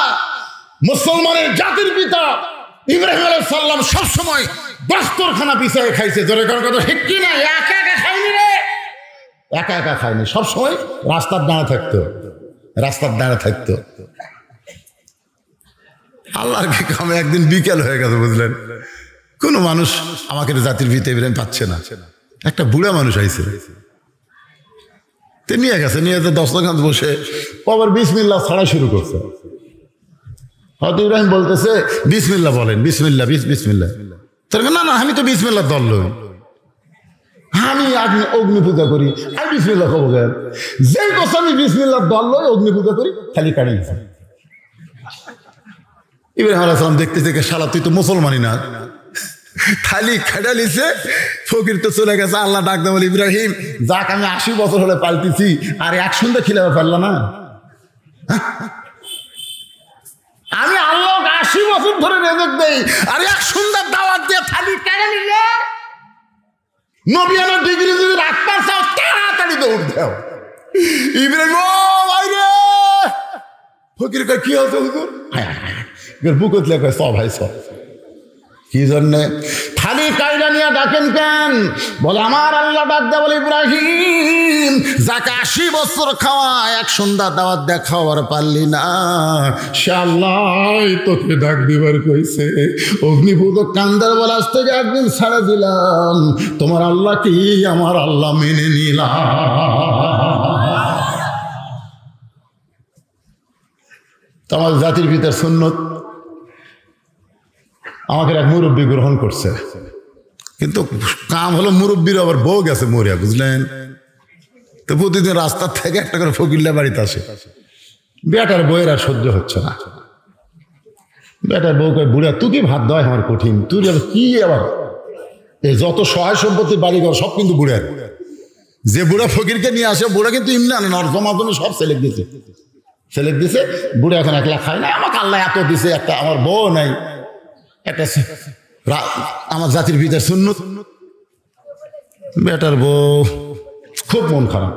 মুসলমানের জাতির পিতা ইব্রাহিম আলাইহিস সালাম সবসময় দস্তরখানা পিছায় খাইছে। জোরে কারো কথা ঠিক কি না? একা একা খায়নি রে, একা একা খায়নি, সবসময় রাস্তার দাঁড়া থাকতো, রাস্তার দাঁড়া থাকতো। আল্লাহর কি কামে একদিন বিকেল হয়ে গেছে, বুঝলেন? কোনো মানুষ আমাকে জাতির পিতা ইব্রাহিম পাচ্ছে না। একটা বুড়া মানুষ আইছে, নিয়ে গেছে, নিয়ে দস্তরখানা বসে আবার বিসমিল্লাহ ছাড়া শুরু করছে। হয়তো ইব্রাহিম বলতেছে বিসমিল্লাহ বলেন, বিসমিল্লাহ বিসমিল্লাহ। তোর না না, আমি তো বিসমিল্লাহ দল লই, আমি অগ্নি পূজা করি, আমি বিসমিল্লাহ কব কেন? যেই কথা আমি বিসমিল্লাহ দল লই, অগ্নি পূজা করি, খালি কাড়ি গেছে। ইব্রাহিম আলাইহিস সালাম দেখতে থেকে, শালা তুই তো মুসলমানই না, খালি খাড়া লিছে। ফকির তো চলে গেছে। আল্লাহ ডাক দেয় বলে, ইব্রাহিম যাক, আমি 80 বছর হলে পাল্টিছি, আর এক সন্ধ্যা খিলাবে পারল না? আমি আল্লাহ 80 বছর ধরে রেজেক দেই, আর এক সন্ধ্যার দাওয়াত দিয়ে খালি কেড়ে নিলে? নবিয়ানা ডিগ্রি যদি রাখতে চাও, তাড়াতাড়ি দৌড় দাও। ইব্রাহিম ও ভাই রে, ফকির কয় কি হচ্ছে হুজুর? বুকত লেখা সব ভাই সব। কি জন্যে খালি কায়দা নিয়ে ডাকেন কেন? বলে আমার আল্লাহ ডাক দেয় বলে, ইব্রাহিম যাকে 80 বছর খাওয়া, এক সন্ধ্যা দাওয়াত দিয়ে খাওয়ার পারলি না, সে আল্লাহ তোকে ডাক দিবার কইছে। অগ্নিপূজক কান্দার বলে, আজ থেকে একদিন ছাড়া দিলাম, তোমার আল্লাহ কি আমার আল্লাহ মেনে নিলাম। তোমার জাতির পিতার সুন্নত আমাকে এক মুরব্বী গ্রহণ করছে, কিন্তু কাম হলো মুরব্বীর আবার বউ গেছে মরিয়া, বুঝলেন? তো প্রতিদিন রাস্তার থেকে একটা করে ফকিরলা বাড়িতে আসে। বেটার বউয়ের আর সহ্য হচ্ছে না। বেটার বউ কয়, বুড়া তুই কি ভাত দেওয়া আমার কঠিন, তুই কি আবার এই যত সহায় সম্পত্তি বাড়ি ঘর সব কিন্তু বুড়ার। যে বুড়া ফকিরকে নিয়ে আসে, বুড়া কিন্তু ইমনি আনে না, জমা জমি সব সেলেক দিয়েছে, সেলেক দিছে। বুড়া এখন একলা খায় না, আমাকে আল্লাহ এত দিছে, একটা আমার বউ নাই, একটা আমার জাতির পিতার সুন্নত। বেটার বউ খুব মন খারাপ।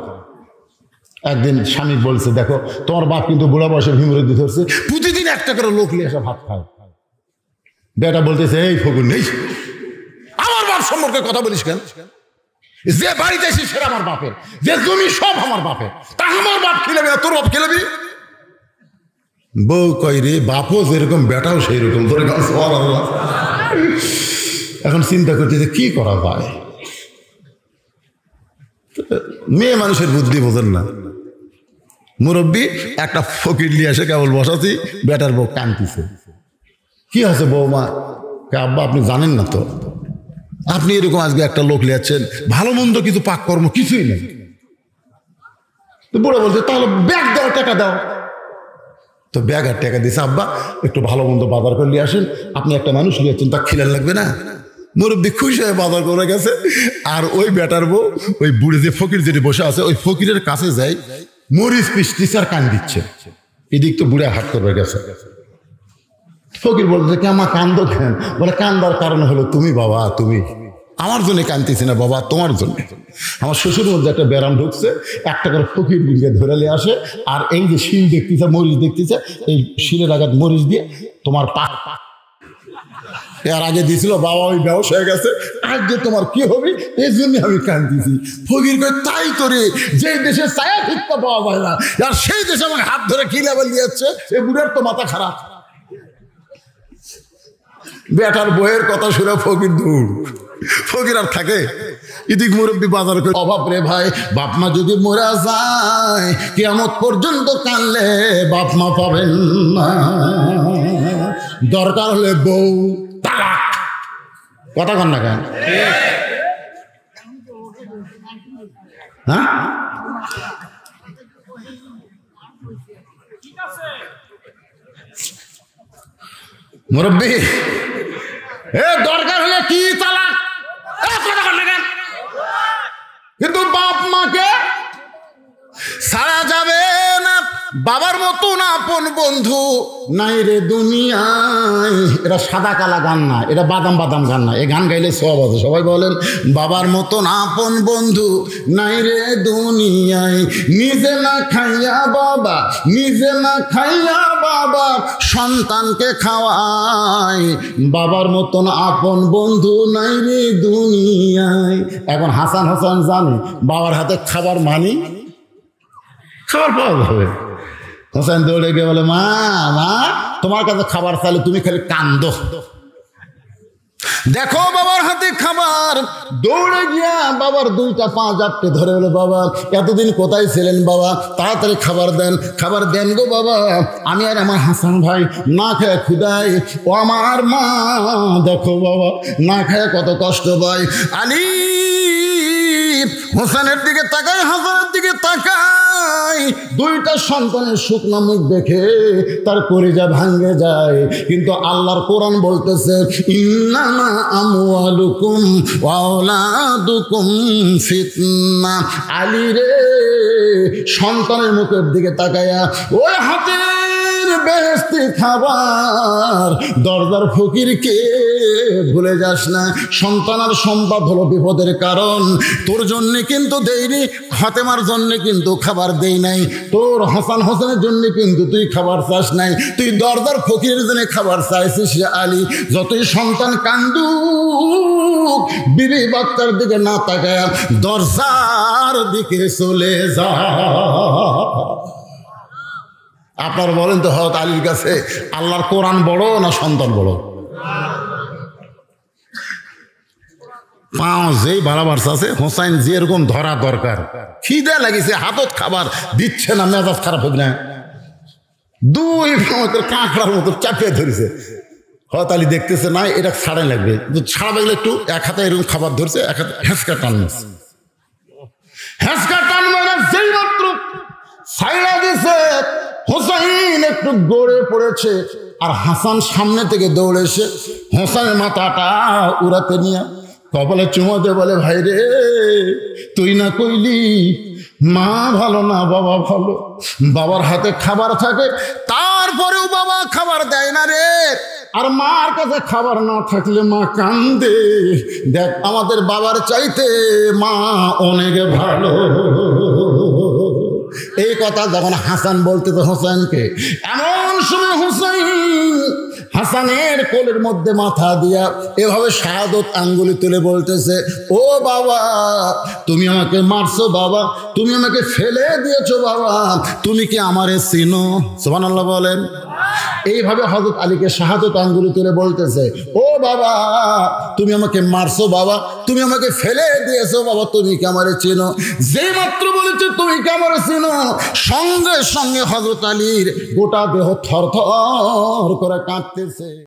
একদিন স্বামী বলছে, দেখো তোমার বাপ কিন্তু বুড়া বয়সে ভীমরুদ্ধি ধরছে, প্রতিদিন একটা করে লোক নিয়ে এসে ভাত খায়। বেটা বলতেছে, এই ফগুন নেই, আমার বাপ সম্পর্কে কথা বলিস কেন? যে বাড়িতে এসে সেটা আমার বাপের, যে জমি সব আমার বাপের, তা আমার বাপ খেলাবি না, তোর বাপ খেলাবি? বউ কয়, রে বাপও যেরকম বেটাও সেই রকম। এখন চিন্তা করতেছে কি করা যায়। মেয়ে মানুষের বুদ্ধি বোঝেন না। মুরব্বী একটা ফকির নিয়ে এসে কেবল বসাচ্ছি, বেটার বউ কাঁদতেছে। কি আছে বৌমা? আব্বা আপনি জানেন না তো, আপনি এরকম আজকে একটা লোক লিয়াচ্ছেন, ভালো মন্দ কিছু পাক কর্ম কিছুই নেই। তো বুড়া বলছে, তাহলে ব্যাগ দাও, টাকা দাও। তো ব্যাগ আর টাকা দিছে, আব্বা একটু ভালো মন্দ বাজার করে নিয়ে আসেন, আপনি একটা মানুষ নিয়েছেন, তা খিলার লাগবে না। মুরব্বী খুশি হয়ে বাজার করে গেছে। আর ওই বেটার বউ ওই বুড়ে যে ফকির যেটি বসে আছে, ওই ফকিরের কাছে যাই, মরিচ পিসটিছে আর কান দিচ্ছে। এদিক তো বুড়ে হাত করবে গেছে। ফকির বলছে, কি আমার কান্দ কেন? বলে, কান্দার কারণ হলো তুমি বাবা, তুমি। আমার জন্য কানতেছি না বাবা, তোমার জন্য। আমার শ্বশুর মধ্যে একটা ব্যারাম ঢুকছে, একটা করে ফকির দিকে ধরে নিয়ে আসে, আর এই যে শিল দেখতেছে, মরিচ দেখতেছে, এই শিলের আঘাত মরিচ দিয়ে তোমার পা এর আগে দিয়েছিল বাবা, ওই ব্যবসা হয়ে গেছে, আজকে তোমার কি হবে, এই জন্য আমি কানতেছি। ফকির কই, তাই তোরে যে দেশে ছায়া ভিক্ষা পাওয়া যায় না, আর সেই দেশে আমাকে হাত ধরে কি লেভেল দিয়েছে, এই বুড়ার তো মাথা খারাপ। বেটার বইয়ের কথা শুনে ফকির দূর, ফকির আর থাকে। ইদিক মুরব্বী বাজার করে, অভাব রে ভাই, বাপ মা যদি মরা যায়, কিয়ামত পর্যন্ত কানলে বাপ মা পাবেন না। দরকার হলে বউ তালাক। কথা কন না কেন? হ্যাঁ, মুরব্বী দরকার হলে কি তালাক, কথা কন না কেন? কিন্তু বাপ মাকে ছাড়া যাবে না, বাবার মতন আপন বন্ধু নাই রে দুনিয়ায়। এটা সাদা কালা গান না, এটা বাদাম বাদাম গান না, এই গান গাইলে সব আছে। সবাই বলেন, বাবার মতন আপন বন্ধু নাই রে দুনিয়ায়। নিজে না খাইয়া বাবা, নিজে না খাইয়া বাবা সন্তানকে খাওয়ায়। বাবার মতন আপন বন্ধু নাই রে দুনিয়ায়। এখন হাসান হাসান জানে বাবার হাতে খাবার মানি, খাবার পাওয়া যাবে। হোসেন দৌড়ে গিয়ে বলে, মা মা তোমার কাছে খাবার চাইলে তুমি খালি কান্দো। দেখো বাবার হাতে খাবার। দৌড়ে গিয়া বাবার দুইটা পা জাপটে ধরে বলে, বাবা এতদিন কোথায় ছিলেন বাবা, তাড়াতাড়ি খাবার দেন, খাবার দেন গো বাবা। আমি আর আমার হাসান ভাই না খেয়ে ক্ষুদাই। ও আমার মা দেখো বাবা না খেয়ে কত কষ্ট পায়। আলী হোসেনের দিকে তাকায়, হাসানের দিকে তাকায়। দুইটা সন্তানের শুকনো মুখ দেখে তার কলিজা ভাঙে যায়। কিন্তু আল্লাহর কোরআন বলতেছে, ইন্নামা আমওয়ালুকুম ওয়া আওলাদুকুম ফিতনা। আলী রে সন্তানের মুখের দিকে তাকায়া ওই হাতের বেহেশতি খাবার দরজার ফকিরকে ভুলে যাস না। সন্তান আর সম্পদ হলো বিপদের কারণ। তোর জন্যে কিন্তু দেইনি, ফাতেমার জন্যে কিন্তু খাবার দেই নাই। তোর হাসান হোসেনের জন্য কিন্তু তুই খাবার চাস নাই, তুই দরজার ফকিরের জন্য খাবার চাইছিস। আলী যতই সন্তান কান্দুক, বিবি বাচ্চার দিকে না তাকায় দরজার দিকে চলে যা। আপনারা বলেন তো, হযরত আলীর কাছে আল্লাহর কোরআন বড় না সন্তান বড়? পাও যেই বাড়াবার আছে, হোসাইন যেরকম ধরা দরকার, খিদে লাগিছে, হাতত খাবার দিচ্ছে না, মেজাজ খারাপ হবে না, দুই কাঁকড়ার মতো চাপিয়ে ধরেছে। হযরত আলী দেখতেছে না এটা ছাড়াই লাগবে, ছাড়া লাগলে একটু এক হাতে এরকম খাবার ধরছে, এক হাতে হেঁচকা টান মারছে। হেঁচকা টান মারা যেই মাত্র ছাইড়া দিছে, হোসাইন একটু গড়ে পড়েছে। আর হাসান সামনে থেকে দৌড়ে এসে হোসাইনের মাথাটা উড়াতে নিয়ে কপালে চুমো দিয়ে বলে, ভাই রে তুই না কইলি মা ভালো না বাবা ভালো, বাবার হাতে খাবার থাকে তারপরেও বাবা খাবার দেয় না রে। আর মার কাছে খাবার না থাকলে মা কান্দে। দেখ আমাদের বাবার চাইতে মা অনেক ভালো। এই কথা যখন হাসান বলতেছে হোসেনকে, এমন সময় হোসেন হাসানের কোলের মধ্যে মাথা দিয়া এভাবে শাহাদত আঙ্গুলি তুলে বলতেছে, ও বাবা তুমি আমাকে মারছো বাবা, তুমি আমাকে ফেলে দিয়েছো বাবা, তুমি কি আমারে চিনো? সুবহানাল্লাহ বলেন। এইভাবে হযরত আলীকে শাহাদত আঙ্গুলি তুলে বলতেছে, ও বাবা তুমি আমাকে মারছো বাবা, তুমি আমাকে ফেলে দিয়েছো বাবা, তুমি কি আমারে চিনো? যে মাত্র বলেছে তুমি কি আমারে চিনো, সঙ্গে সঙ্গে হযরত আলীর গোটা দেহ থরথর করে কাঁপতেছে।